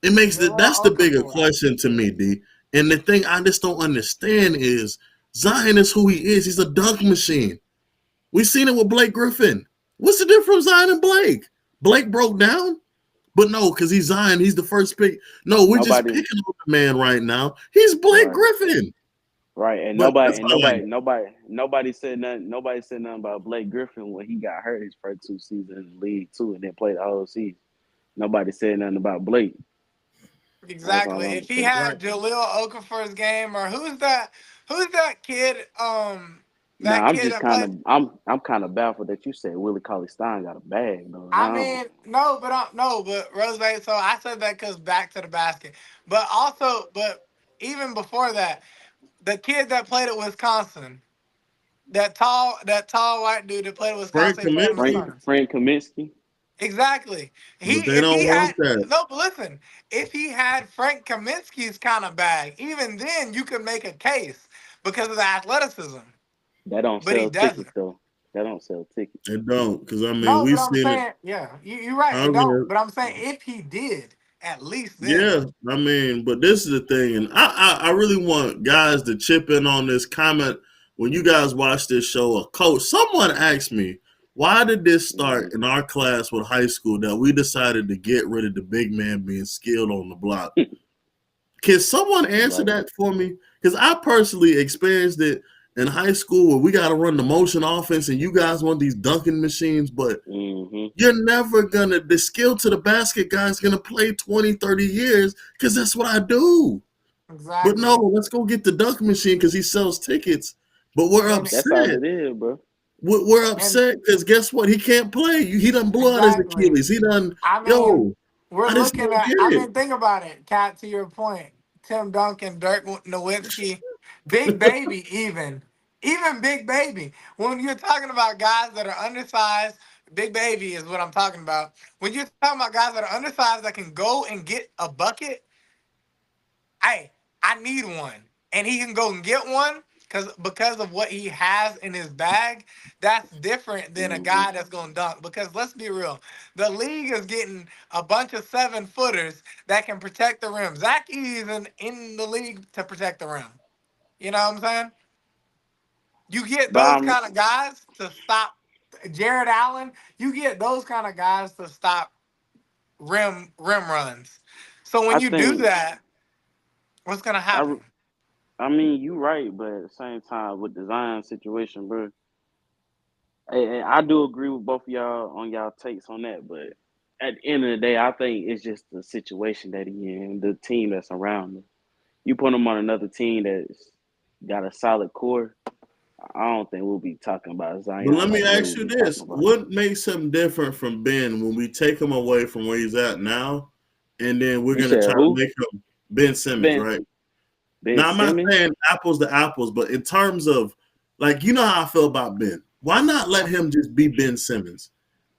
That's Jaleel the bigger Okafor. question to me, D. And the thing I just don't understand is Zion is who he is. He's a dunk machine. We seen it with Blake Griffin. What's the difference from Zion and Blake? Blake broke down, but no, because he's Zion. He's the first pick. No, we're just Nobody, picking on the man right now. He's Blake right, Griffin. right, and But that's all I nobody said nothing. Nobody said nothing about Blake Griffin when he got hurt his first 2 seasons in the league too, and then played the whole season. Nobody said nothing about Blake. That's all Exactly. I'm If he saying. had Jaleel Okafor's game, or who's that? Who's that kid? Now That I'm kid just that kind played. of I'm kind of baffled that you said Willie Cauley Stein got a bag though. I I don't, mean, no, but no, but Rose. So I said that because back to the basket, but also, but even before that, the kid that played at Wisconsin, that tall white dude that played at Frank Wisconsin, he played on the Kaminsky, Suns. Frank Kaminsky. Exactly. but they If he don't had want that. no, but listen, if he had Frank Kaminsky's kind of bag, even then you could make a case because of the athleticism. That don't But he sell tickets doesn't. though. That don't sell tickets. They don't, because I mean, No, we but I'm seen it. saying, yeah, you're right. I It don't. mean, But I'm saying if he did, at least then. yeah, I mean, but this is the thing, and I really want guys to chip in on this comment when you guys watch this show. A coach, someone asked me, why did this start in our class with high school that we decided to get rid of the big man being skilled on the block? Can someone answer Right. that for me? Because I personally experienced it in high school where we got to run the motion offense and you guys want these dunking machines, but Mm-hmm. you're never gonna the skill to the basket guy's gonna play 20, 30 years because that's what I do. But no, Exactly. let's go get the dunk machine because he sells tickets. But we're And That's all upset. it is, bro. We're and upset because guess what? He can't play. He done blew out his exactly. Achilles. He done I mean, yo. we're I just looking don't at. get I it. mean, think about it, Kat. To your point, Tim Duncan, Dirk Nowitzki, Big Baby, even Big Baby. When you're talking about guys that are undersized, Big Baby is what I'm talking about. When you're talking about guys that are undersized that can go and get a bucket, hey, I need one, and he can go and get one because of what he has in his bag. That's different than a Mm-hmm. guy that's going to dunk. Because let's be real, the league is getting a bunch of 7-footers that can protect the rim. Zach Eason in the league to protect the rim. You know what I'm saying? You get But those kind of guys to stop Jared Allen. You get those kind of guys to stop rim runs. So when I you do think that, what's gonna I happen? I mean you right, but at the same time with the Zion situation, bro, I do agree with both of y'all on y'all takes on that. But at the end of the day, I think it's just the situation that he in, the team that's around him. You put him on another team that's got a solid core. I don't think we'll be talking about But let Zion me like the way ask we'll you be talking this: about him. what makes him different from Ben when we take him away from where he's at now, and then we're You gonna said try to who? make him Ben Simmons, Ben right? Ben Now I'm not Simmons. saying apples to apples, but in terms of like you know how I feel about Ben. Why not let him just be Ben Simmons?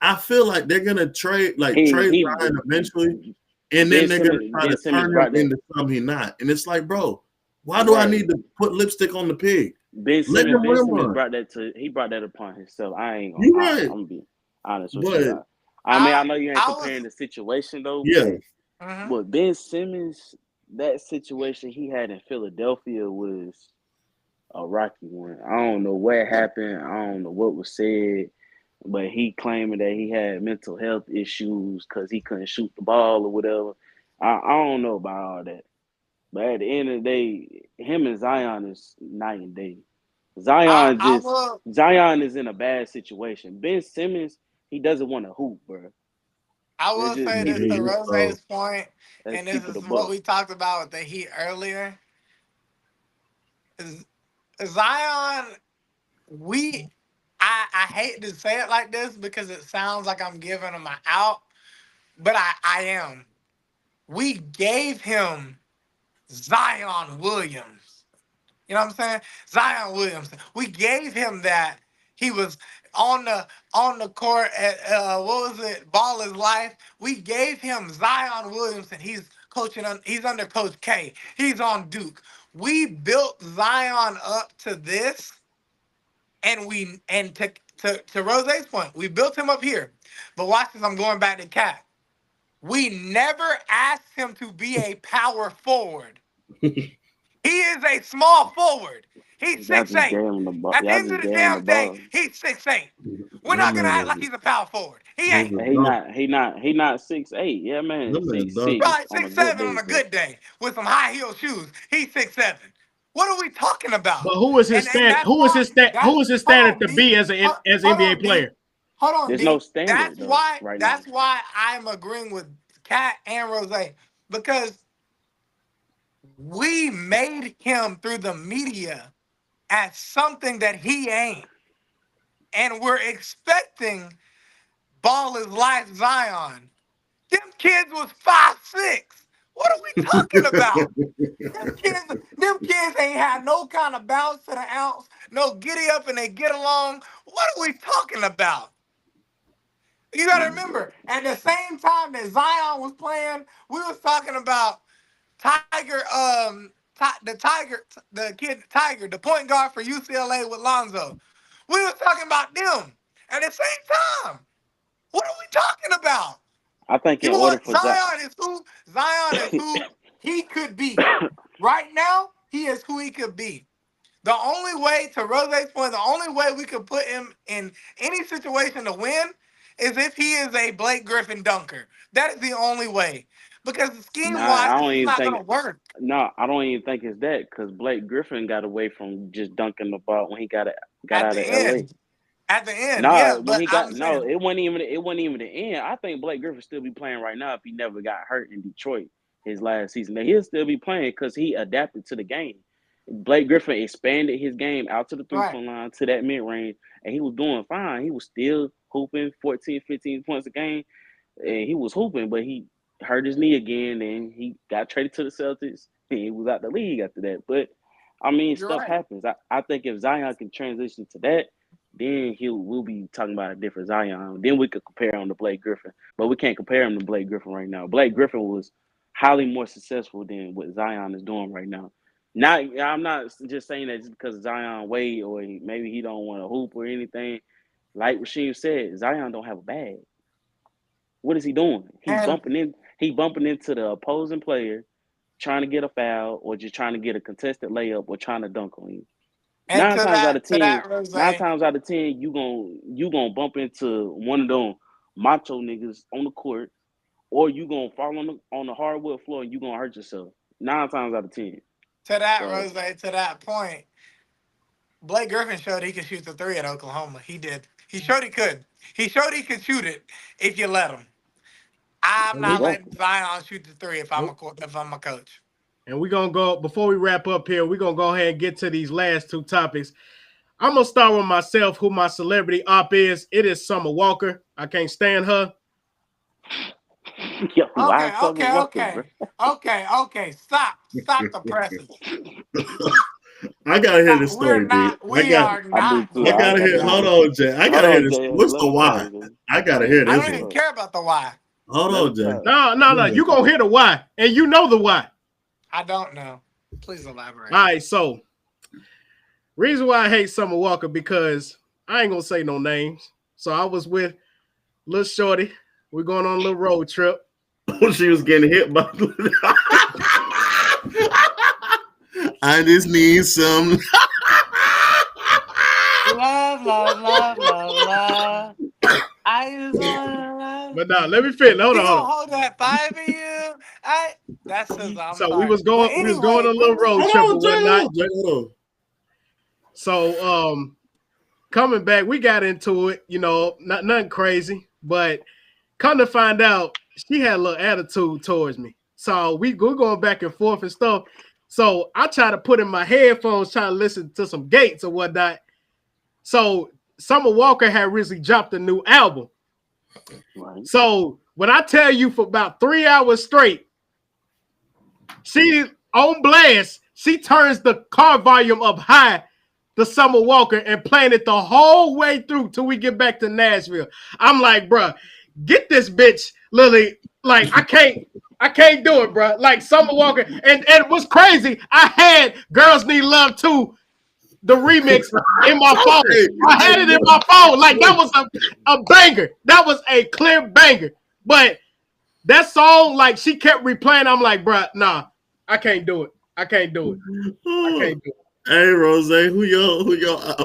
I feel like they're gonna trade He Zion eventually, and then they're gonna try Ben to Simmons turn him brought that. into something he's not. And it's like, bro, why do I Right. need to put lipstick on the pig? Ben Let Simmons him Ben rim Simmons run. brought that to he brought that upon himself. I ain't gonna You're I'm right, gonna be honest with you. but I mean I I know you ain't I was comparing the situation though, yeah, mhm. but Ben Simmons, that situation he had in Philadelphia was a rocky one. I don't know what happened. I don't know what was said, but he claiming that he had mental health issues because he couldn't shoot the ball or whatever. I don't know about all that. But at the end of the day, him and Zion is night and day. I will Zion is in a bad situation. Ben Simmons, he doesn't want to hoop, bro. I Let's will just say yeah, keep this it to he's slow. Rose's point, let's and this keep it is a what buck. we talked about with the Heat earlier. Is Zion, we I hate to say it like this because it sounds like I'm giving him an out, but I am. We gave him Zion Williams. You know what I'm saying? Zion Williamson. We gave him that. He was on the court at what was it? Ball is life. We gave him Zion Williamson. He's he's under Coach K. He's on Duke. We built Zion up to this, and to Rose's point, we built him up here. But watch this, I'm going back to Cat. We never asked him to be a power forward. He is a small forward. He's Y'all six just gave eight. him the ball. At the Y'all end of just the gave him the damn day, ball. he's 6'8". We're That not gonna man act is like he's a power forward. He he's ain't. a He dunk. not he not 6'8". Yeah, man, That man six dunking. Probably six on a six good seven on day. a But good day with some high heel shoes. He's 6'7". What are we talking about? But who is his And stand? that's why Who that's is his hold standard on, to D. be as an as Hold NBA on, D. player? Hold on, there's no D. standard though right now. That's why I'm agreeing with Kat and Rose because we made him through the media as something that he ain't. And we're expecting ball is life Zion. Them kids was 5'6". What are we talking about? Them kids ain't had no kind of bounce to the ounce, no giddy up and they get along. What are we talking about? You gotta remember, at the same time that Zion was playing, we was talking about Tiger, the kid Tiger, the point guard for UCLA with Lonzo. We was talking about them at the same time. What are we talking about? I think in You order want for Zion, Zion is who he could be. Right now, he is who he could be. The only way, to Rose's point, the only way we could put him in any situation to win is if he is a Blake Griffin dunker. That is the only way. Because scheme nah, wise, I it's don't just even not think. gonna work No, I don't even think it's that because Blake Griffin got away from just dunking the ball when he got at out the of LA. end. At the end, yeah. No, when But he I'm got no, saying, it wasn't even the end. I think Blake Griffin still be playing right now if he never got hurt in Detroit his last season. Now, he'll still be playing because he adapted to the game. Blake Griffin expanded his game out to the right, 3-point line to that mid range, and he was doing fine. He was still hooping 14, 15 points a game, and he was hooping, but he hurt his knee again, and he got traded to the Celtics, and he was out the league after that. But I mean, you're stuff right. happens. I think if Zion can transition to that, then we'll be talking about a different Zion. Then we could compare him to Blake Griffin, but we can't compare him to Blake Griffin right now. Blake Griffin was highly more successful than what Zion is doing right now. Not, I'm not just saying that just because Zion Wade or maybe he don't want to hoop or anything. Like Rasheem said, Zion don't have a bag. What is he doing? And He bumping into the opposing player, trying to get a foul or just trying to get a contested layup or trying to dunk on you. And to Nine that, Rose. times out of 10, you gonna bump into one of them macho niggas on the court, or you gonna fall on the hardwood floor and you gonna hurt yourself. 9 times out of 10. To that, So Rose. To that point, Blake Griffin showed he could shoot the three at Oklahoma. He did. He showed he could. He showed he could shoot it if you let him. I'm not letting exactly. Zion shoot the three if I'm a coach. And we're gonna go before we wrap up here. We're gonna go ahead and get to these last two topics. I'm gonna start with myself, who my celebrity op is. It is Summer Walker. I can't stand her. Yo, why Summer Walker, bro? Okay. Stop the presses. I gotta hear this story, dude. We are I do not. too. I gotta hear. Hold on, Jay. I gotta hear this. Jay. What's the why? I gotta hear I this don't even one. care about the why. Hold on, Jay. No. You gonna hear the why, and you know the why. I don't know. Please elaborate. All right, so reason why I hate Summer Walker, because I ain't gonna say no names. So I was with Lil Shorty. We're going on a little road trip. She was getting hit by. I just need some love. I just wanna love. But now let me finish. Hold on. Hold that five of you. That's his. So we was going on a little road trip and whatnot. So coming back, we got into it, nothing crazy, but come to find out, she had a little attitude towards me. So we're going back and forth and stuff. So I try to put in my headphones, try to listen to some Gates or whatnot. So Summer Walker had recently dropped a new album. Right. So when I tell you for about 3 hours straight, she on blast, she turns the car volume up high to Summer Walker and playing it the whole way through till we get back to Nashville. I'm like, bro, get this bitch, Lily. Like, I can't do it, bro. Like Summer Walker. And it was crazy. I had Girls Need Love Too, the remix in my phone. I had it in my phone. Like, that was a banger. That was a clear banger. But that song, like, she kept replaying. I'm like, bro, nah, I can't do it. I can't do it. Hey, Rose, who your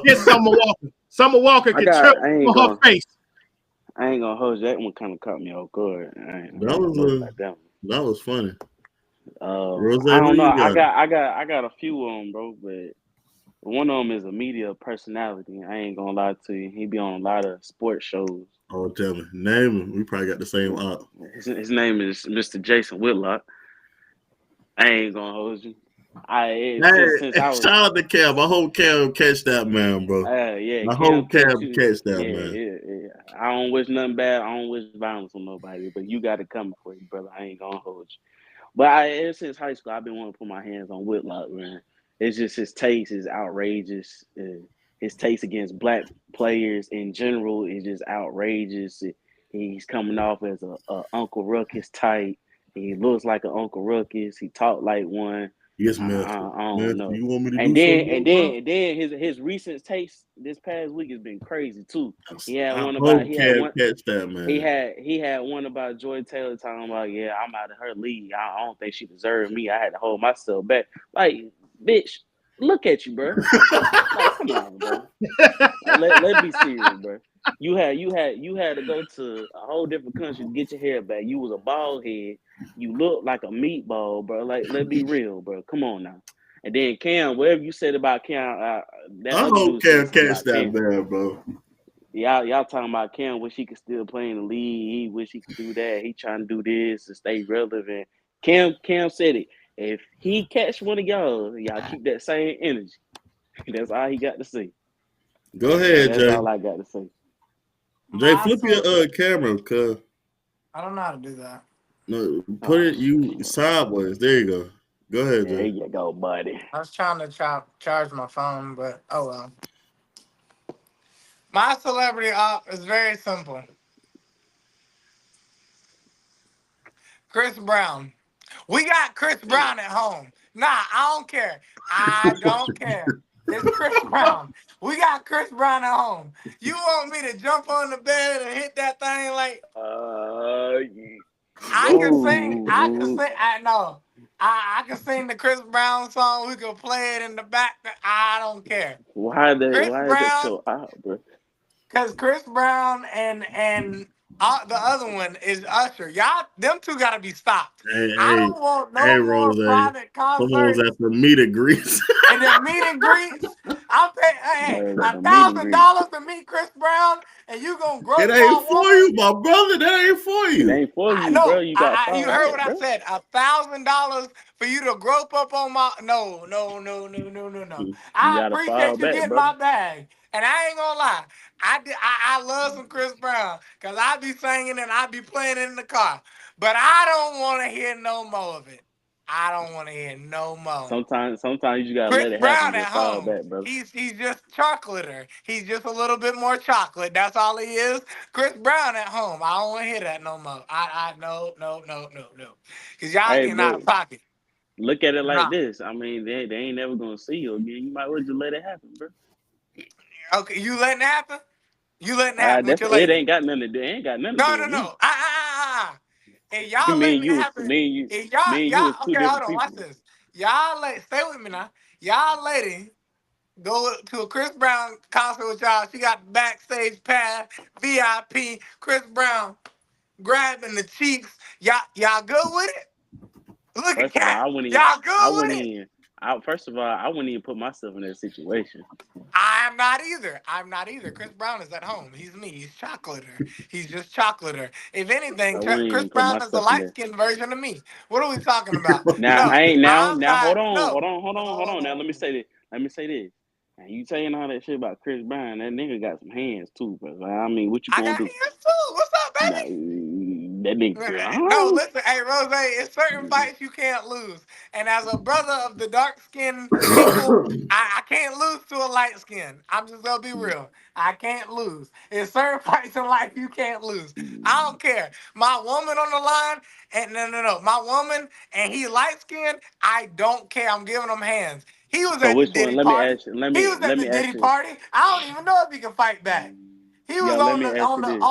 It's Summer Walker. Summer Walker can trip on her face. I ain't gonna hold you. That one kind of caught me off guard. That was funny. Rose, I don't know. I got a few of them, bro, but one of them is a media personality. I ain't gonna lie to you. He be on a lot of sports shows. Oh, tell me. Name him. We probably got the same op. His name is Mr. Jason Whitlock. I ain't gonna hold you. Shout out to Cam. I hope Cam catch that man, bro. I hope Cam catch that man. Yeah. I don't wish nothing bad. I don't wish violence on nobody, but you got it coming for you, brother. I ain't gonna hold you. But ever since high school, I've been wanting to put my hands on Whitlock, man. It's just his taste is outrageous. His taste against black players in general is just outrageous. He's coming off as a Uncle Ruckus type. He looks like an Uncle Ruckus. He talked like one. Yes, man. I don't know. You want me to and do then his recent taste this past week has been crazy too. He had one catch that, man. He had one about Joy Taylor talking about, I'm out of her league. I don't think she deserved me. I had to hold myself back. Like, bitch, look at you, bro. Like, come on, bro. Like, let's be serious, bro. You had to go to a whole different country to get your hair back. You was a bald head. You look like a meatball, bro. Like, let's be real, bro. Come on now. And then Cam, whatever you said about Cam, I hope Cam catch that man, bro. Y'all talking about Cam, wish he could still play in the league. He wish he could do that. He trying to do this to stay relevant. Cam said it. If he catch one of y'all keep that same energy. That's all he got to say. Go ahead, Jay. That's all I got to say. Jay, flip your camera, cuz. I don't know how to do that. No, put it you sideways. There you go. Go ahead, Jay. There you go, buddy. I was trying to charge my phone, but oh well. My celebrity op is very simple. Chris Brown. We got Chris Brown at home. Nah, I don't care. I don't care. It's Chris Brown. We got Chris Brown at home. You want me to jump on the bed and hit that thing like? Yeah. I can sing. I know. I can sing the Chris Brown song. We can play it in the back. I don't care. Why they? Chris Why is that Brown, so odd, bro? because Chris Brown and the other one is Usher. Y'all, them two got to be stopped. Hey, I hey, don't want hey, no more Rose. private Someone's concerts at the meet and greets. and the meet and greets. I'm paying hey, They got a the meet and thousand greet. dollars to meet Chris Brown, and you gonna It grope ain't my for woman? you, my brother. That ain't for It you. ain't for I you, bro. know. You got You fall heard what back, I bro. said. $1,000 for you to grope up on my no, no, no, no, no, no, no. You I gotta fall appreciate you back, getting brother. my bag. And I ain't gonna lie. I love some Chris Brown because I be singing and I be playing it in the car. But I don't want to hear no more of it. I don't want to hear no more. Sometimes you gotta Chris let it happen. Brown at Just fall home. back, brother. He's just chocolate. He's just a little bit more chocolate. That's all he is. Chris Brown at home. I don't want to hear that no more. No, no, no, no, no. Cause y'all Hey, getting out but of pocket. look at it like Nah. this. I mean, they ain't never gonna see you again. You might as well just let it happen, bro. Okay, you letting it happen? You letting it happen with That's your it. lady? Ain't got nothing to do. It ain't got nothing to No, do no, with me. no. And y'all letting it happen. And Me and you was y'all. two Okay, hold different on. Watch people. this. Y'all stay with me now. Y'all lady go to a Chris Brown concert with y'all. She got backstage pass, VIP. Chris Brown grabbing the cheeks. Y'all good with it? Look at First of all, Cat. I wouldn't even. Y'all I good wouldn't with it? even. First of all, I wouldn't even put myself in that situation. I'm not either. I'm not either. Chris Brown is at home. He's me. He's chocolater. He's just chocolater. If anything, I wouldn't Chris even put Brown is the myself in light there. skinned version of me. What are we talking about? Now I No, ain't now. I'm Now hold not. on, No. hold on. Now let me say this. Let me say this. Now you saying all that shit about Chris Brown? That nigga got some hands too, bro. I mean, what you I gonna got do? hands too. What's up, Nah, baby? that nigga. No, listen, hey Rose, it's certain fights you can't lose. And as a brother of the dark skinned people, I can't lose to a light skin. I'm just gonna be real. I can't lose. It's certain fights in life you can't lose. I don't care. My woman on the line, and no. My woman and he light skinned, I don't care. I'm giving him hands. He was So at the which one? Diddy Let me party. ask you. Let He me was at let the me ask Diddy you. party. I don't even know if he can fight back. He was Yo, let me ask you this.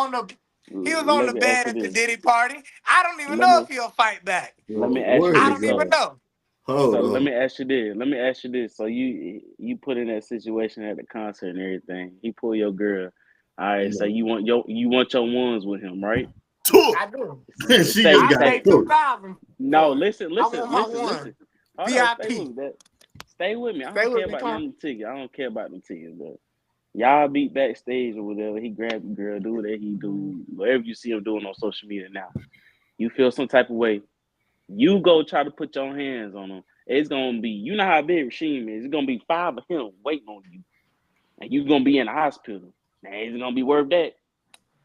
on Let the me ask bed you at the this. Diddy party. I don't even Let know me if he'll fight back. let me Bro, ask you where I he this. don't even go? know. Hold So let on. me ask you this. Let me ask you this. So you put in that situation at the concert and everything. He pull your girl. All right. So you want your ones with him, right? Took. I do. She just Say I got pay say cooked. 2,000 no. for it. Listen. I Listen. want my Listen. one. Listen. Hold on. Stay with VIP. me. Stay with me. I Stay don't care with me, about Tom. none of the tickets. I don't care about them tickets, but y'all beat backstage or whatever. He grabbed the girl. Do whatever he do. Whatever you see him doing on social media now. You feel some type of way. You go try to put your hands on him. It's gonna be, you know how big Rasheem is. It's gonna be 5 of him waiting on you, and you gonna be in the hospital. Now it's gonna be worth that.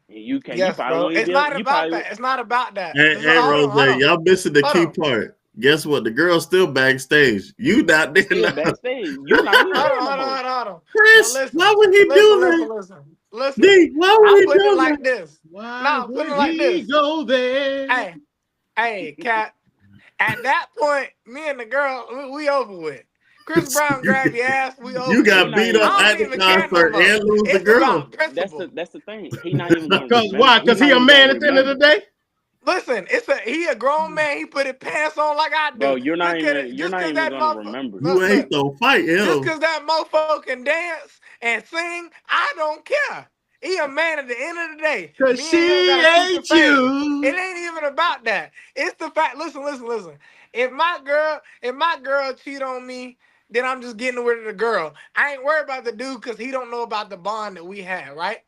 And you Yes, probably bro. won't even It's be able. not You about probably that. It's not about that. Hey, This is, hey, Rose, hold on. y'all missing the Hold key on. part. Guess what? The girl's still backstage. You not there still now. backstage. You not even Hold there on, no hold on, more. hold on, hold on. But Chris, why listen, would he listen, do listen, that? listen, listen. D, why would I'm he putting it do like that? this. Why No, I'm putting would it like he this. go there? Hey, hey, Cat. At that point, me and the girl, we over with. Chris Brown grab your ass, we You over He with. got not beat up even. I at don't the even care no concert more. and lose the It's girl. about That's the principle. that's the thing. He not even gonna Because remember. why? He Because not he a even gonna man at the end of the remember, day? Listen, he a grown man. He put his pants on like I bro. do. You're not Look at even. it. You're Just not cause even that gonna motherfucker, remember. You ain't look. gonna fight Just him. cause that motherfucker can dance and sing, I don't care. He a man at the end of the day. Because Me and him she gotta shoot the ain't fade. It you. ain't even about that. It's the fact. Listen. If my girl cheat on me, then I'm just getting rid of the girl. I ain't worried about the dude because he don't know about the bond that we had, right?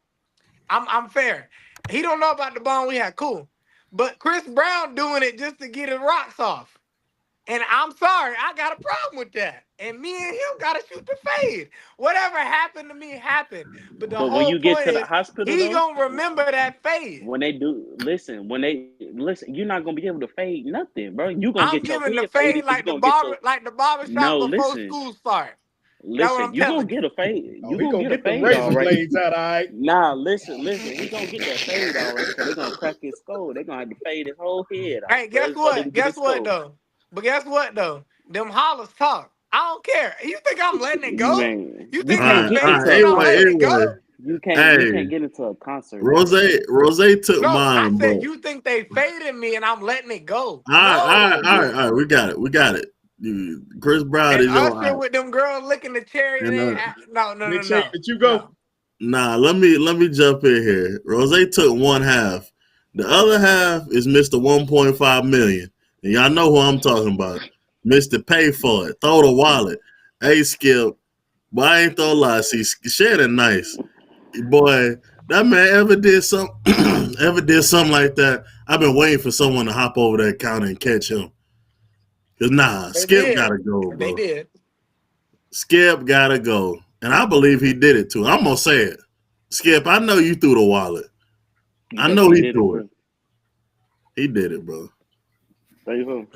I'm fair. He don't know about the bond we had. Cool. But Chris Brown doing it just to get his rocks off. And I'm sorry, I got a problem with that. And me and him gotta shoot the fade. Whatever happened to me happened. But the But when whole you get point to the is hospital he though, gonna remember that fade. when they do listen, you're not gonna be able to fade nothing, bro. You gonna I'm get your giving the head fade faded. You gonna get your like the barber shop no. before school start. That's what Listen. I'm You gonna telling you. get a fade. Oh, You he gonna gonna get a get them fade, all razor right. blades out, all right? Nah, listen. He gonna get that fade, all right. Cause they're gonna crack his skull. They're gonna have to fade his whole head off, Hey, bro, guess so they what? can get Guess his what skull. though? But guess what though? Them hollers talk. I don't care. You think I'm letting it go? Man, You you think All me can't right, get all fake right. into saying a I'm fight. letting Anyway, it go? You can't Hey, get into a concert like Rose that. took No, I mine, said but you think they faded me and I'm letting it go. all right, all right, all No. right, all right. We got it. Chris Brown And is your Usher eye. with them girls licking the cherry. And No, no, Nick no, Shane, no, did you go? no. nah, let me jump in here. Rose took one half. The other half is Mr. 1.5 million. And y'all know who I'm talking about. Mr. Pay for it. Throw the wallet. Hey, Skip. But I ain't gonna lie. See, Shannon nice. Boy, that man ever did something like that. I've been waiting for someone to hop over that counter and catch him. Cause nah, They Skip did. gotta go, They bro. did. Skip gotta go. And I believe he did it too. I'm gonna say it. Skip, I know you threw the wallet. You I think know he he did it, threw it. bro? He did it, bro. There you go.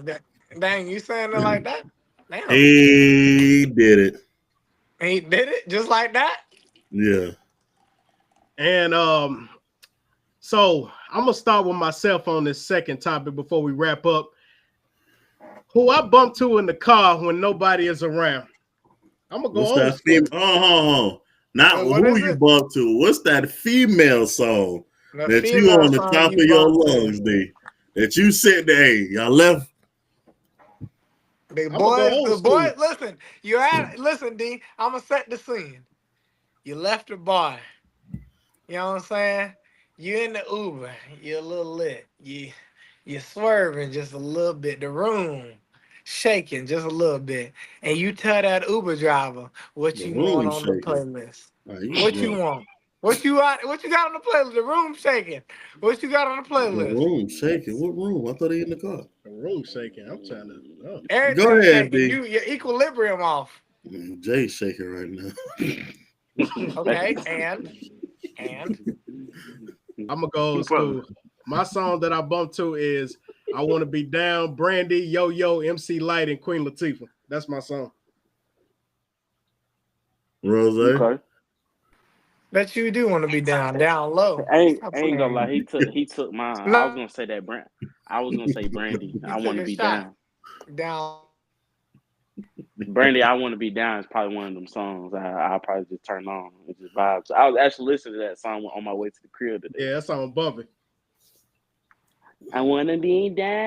Dang, you saying it like that? Damn. He did it. He did it just like that? Yeah. And so I'm gonna start with myself on this second topic before we wrap up. Who I bumped to in the car when nobody is around. I'm gonna go What's old that school. female? Not What who is you it? bump to. What's that female song The that you female on the song top you of your bumped to. lungs, D? That you said, hey, y'all left. The I'm gonna go boys, old the school. boys, listen, D, I'm gonna set the scene. You left the bar. You know what I'm saying? You in the Uber. You're a little lit. You're swerving just a little bit. The room shaking just a little bit. And you tell that Uber driver what The you want room on the shaking. playlist. Right, you What you drunk. want? What you got on the playlist? The room shaking. What you got on the The playlist? room shaking. What room? I thought he in the car. The room shaking. I'm trying to. Oh. Go Everything ahead, shaking. D. Your equilibrium off. Jay's shaking right now. Okay, and I'm gonna go old school. My song that I bumped to is "I Want to Be Down," Brandy, Yo Yo, MC Light, and Queen Latifah. That's my song. Rose. Okay. bet you do want to be down low. Stop I ain't gonna lie. playing. He took mine. I was No, gonna say that brand. I was gonna say Brandy. he I took want to a be shot down. down. Brandy, I want to be down is probably one of them songs I'll probably just turn on and just vibe. So I was actually listening to that song on my way to the crib today. Yeah, that song bumping. I want to be down.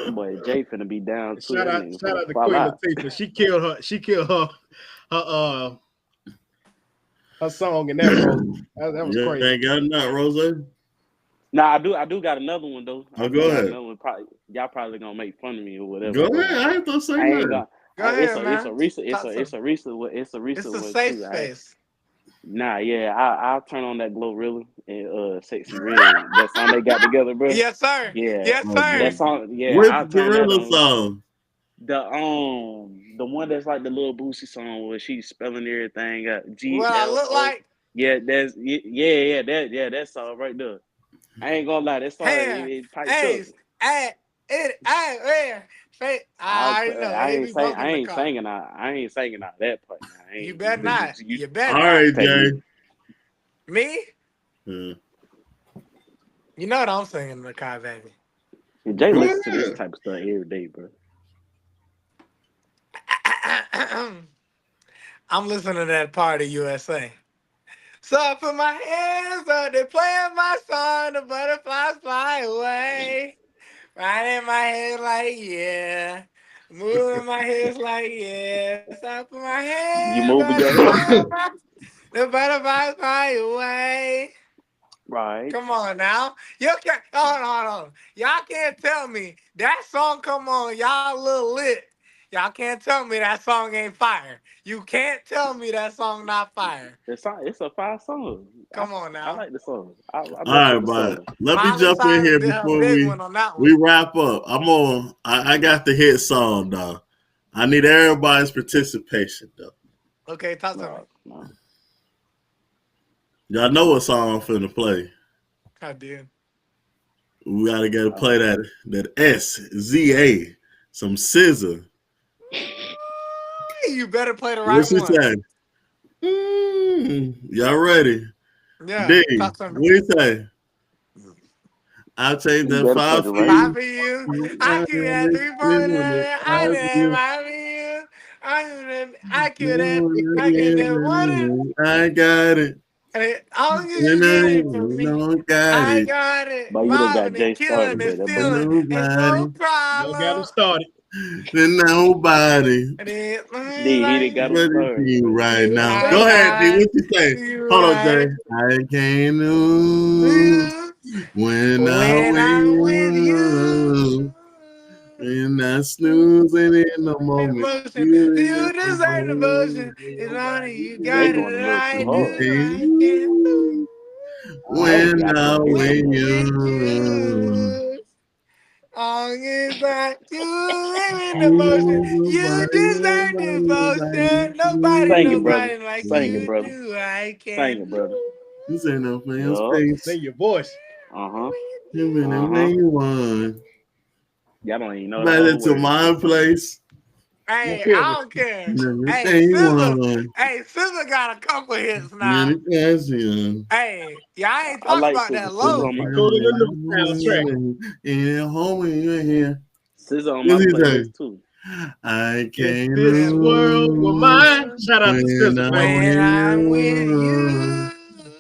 Boy, Jay finna be down too. Shout That out, nigga shout finna out to fall Queen out. Latifah. She killed her. She killed her song in that role. That was You crazy. ain't got nothing, Rose? Nah, I do got another one though. I Oh, do go got ahead. another one. Probably y'all probably gonna make fun of me or whatever, Go but ahead. I ain't gonna say I ain't nothing. gonna. Go It's ahead, man. Talk to me. a recent It's a one safe too. space. Nah, yeah, I'll turn on that Glorilla and Sexy Red. That song they got together, bro. Yes, sir. Yeah, Yes, Oh, that sir. boy. song. Yeah, Which I'll turn that gorilla on. song? The one that's like the little Boosie song where she's spelling everything out. What I look GLO. like? That song right there. I ain't gonna lie, that song Hey, it piped hey, up. hey. I already know. It be bumping in the car. I ain't singing out that part now. I You ain't better not. you You better All not. right, take Jay. me. Me? Yeah. You know what I'm singing in the car, baby. Jay Go listens to this ahead. type of stuff every day, bro. I'm listening to that Party USA. So I put my hands up, they playing my song, the butterflies fly away. Right in my head like, yeah. Moving my hips like, yeah. So I put my You hands moving up, your they head? playing the butterflies fly away. Right. Come on now. You can't, hold on. Y'all can't tell me that song come on, y'all a little lit. Y'all can't tell me that song ain't fire. You can't tell me that song not fire. It's a fire song. Come on I now. like the song. I All mess right, with the but song. let me Miley jump in Cyrus here did her before big one on that we one. wrap up. I got the hit song though. I need everybody's participation though. Okay, talk to me. No. Y'all know what song I'm finna play. I did. We gotta get to play that SZA, some scissor. You better play the What right she one. say? Y'all ready? Yeah, D, talk to me. what you say? I'll change You that better play five the for right Five you. for you. I I keep that 3 point. I did for five for you. and I could have wanted. I got it. And all you And get I it from me. don't got I it. got it. But you done got Mobbing Jay and killing started, and bro. That boy. stealing. Ain't no Nobody. Don't got him problem. started. Then nobody. And it D, he like done got him What is started, he bro. right now? I Go ahead, D. got What you say? you Hold on, right. Jay. I can't lose when I'm When with I'm with you. you. And not snoozing in the moment. Emotion. You You deserve devotion. It's honey, you They got going a it. little too I hard. do. can't I can't lose lose. That was when goddamn I'm hit with With song. you. you. Long as I you live in devotion. You Nobody, deserve nobody like devotion. Nobody, Sing it, brother. nobody like Sing it, you brother. do. I Sing can't it, brother. you say no for your Yup. space. Sing your voice. Uh-huh. You been the Uh-huh. main one. Y'all don't even know the Better whole to words my to the song. place. Don't Hey, kill me. I don't care. The Hey, day Scissor. one. Hey, Scissor got a couple hits You're now. the question. Hey, y'all ain't I talking like about Scissor. that Scissor low. on my Go to the new track. And home when you're here. Scissor on my What's he say? playlist too. I If can't this world were lose mine. Shout out to when Sister, man. I'm When I'm with with you. you.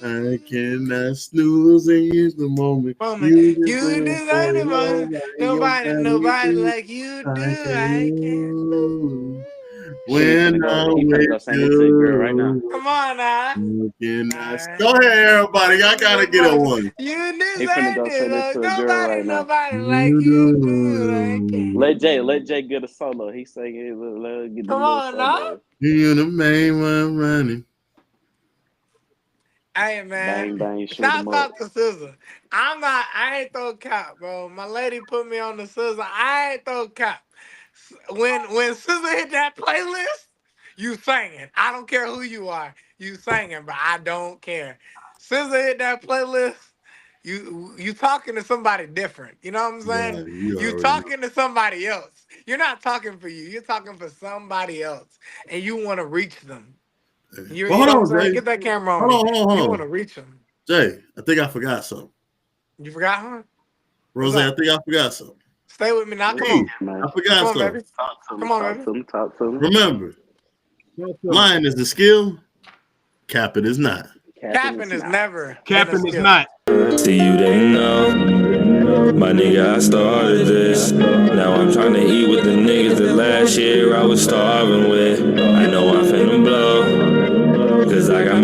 I cannot snooze and use the moment. Woman, You just you wait for deserve devotion. your Nobody body. like you I do. I can't can't lose Shit, when he I'm finna go with sing it to your girl right now. you. Come on now. You cannot. Go Alright. ahead, everybody. I gotta get a one. You He finna deserve go sing it devotion. to a girl right now. Nobody like You you do. I do. can't. Let Jay get a solo. He singing, let her get the Come little on now. solo. You're the main one running. Hey man, Bang bang, shoot 'em shout up. out to Scissor. I ain't throw cap, bro. My lady put me on the Scissor. I ain't throw cap. When Scissor hit that playlist, you singing. I don't care who you are. You singing, but I don't care. Scissor hit that playlist. You talking to somebody different. You know what I'm saying? Yeah, you You already know. talking to somebody else. You're not talking for you. You're talking for somebody else, and you want to reach them. Well, You hold know what I'm on, saying? Jay. Get that camera on Hold me. on, hold on, You hold want on. to reach them. Jay, I think I forgot something. You forgot, huh? Rose, What's I up? think I forgot something. Stay with me now. What Come is Hey, on. it, man? I forgot Come on, something. baby. Come on, Talk baby. to him, talk to him. Remember, lying is a skill, capping is not. Capping Capping is has not. never been a Capping is skill. not. See you didn't know. My nigga, I started this. Now I'm trying to eat with the niggas that last year I was starving with. I know I'm finna blow. Cause I got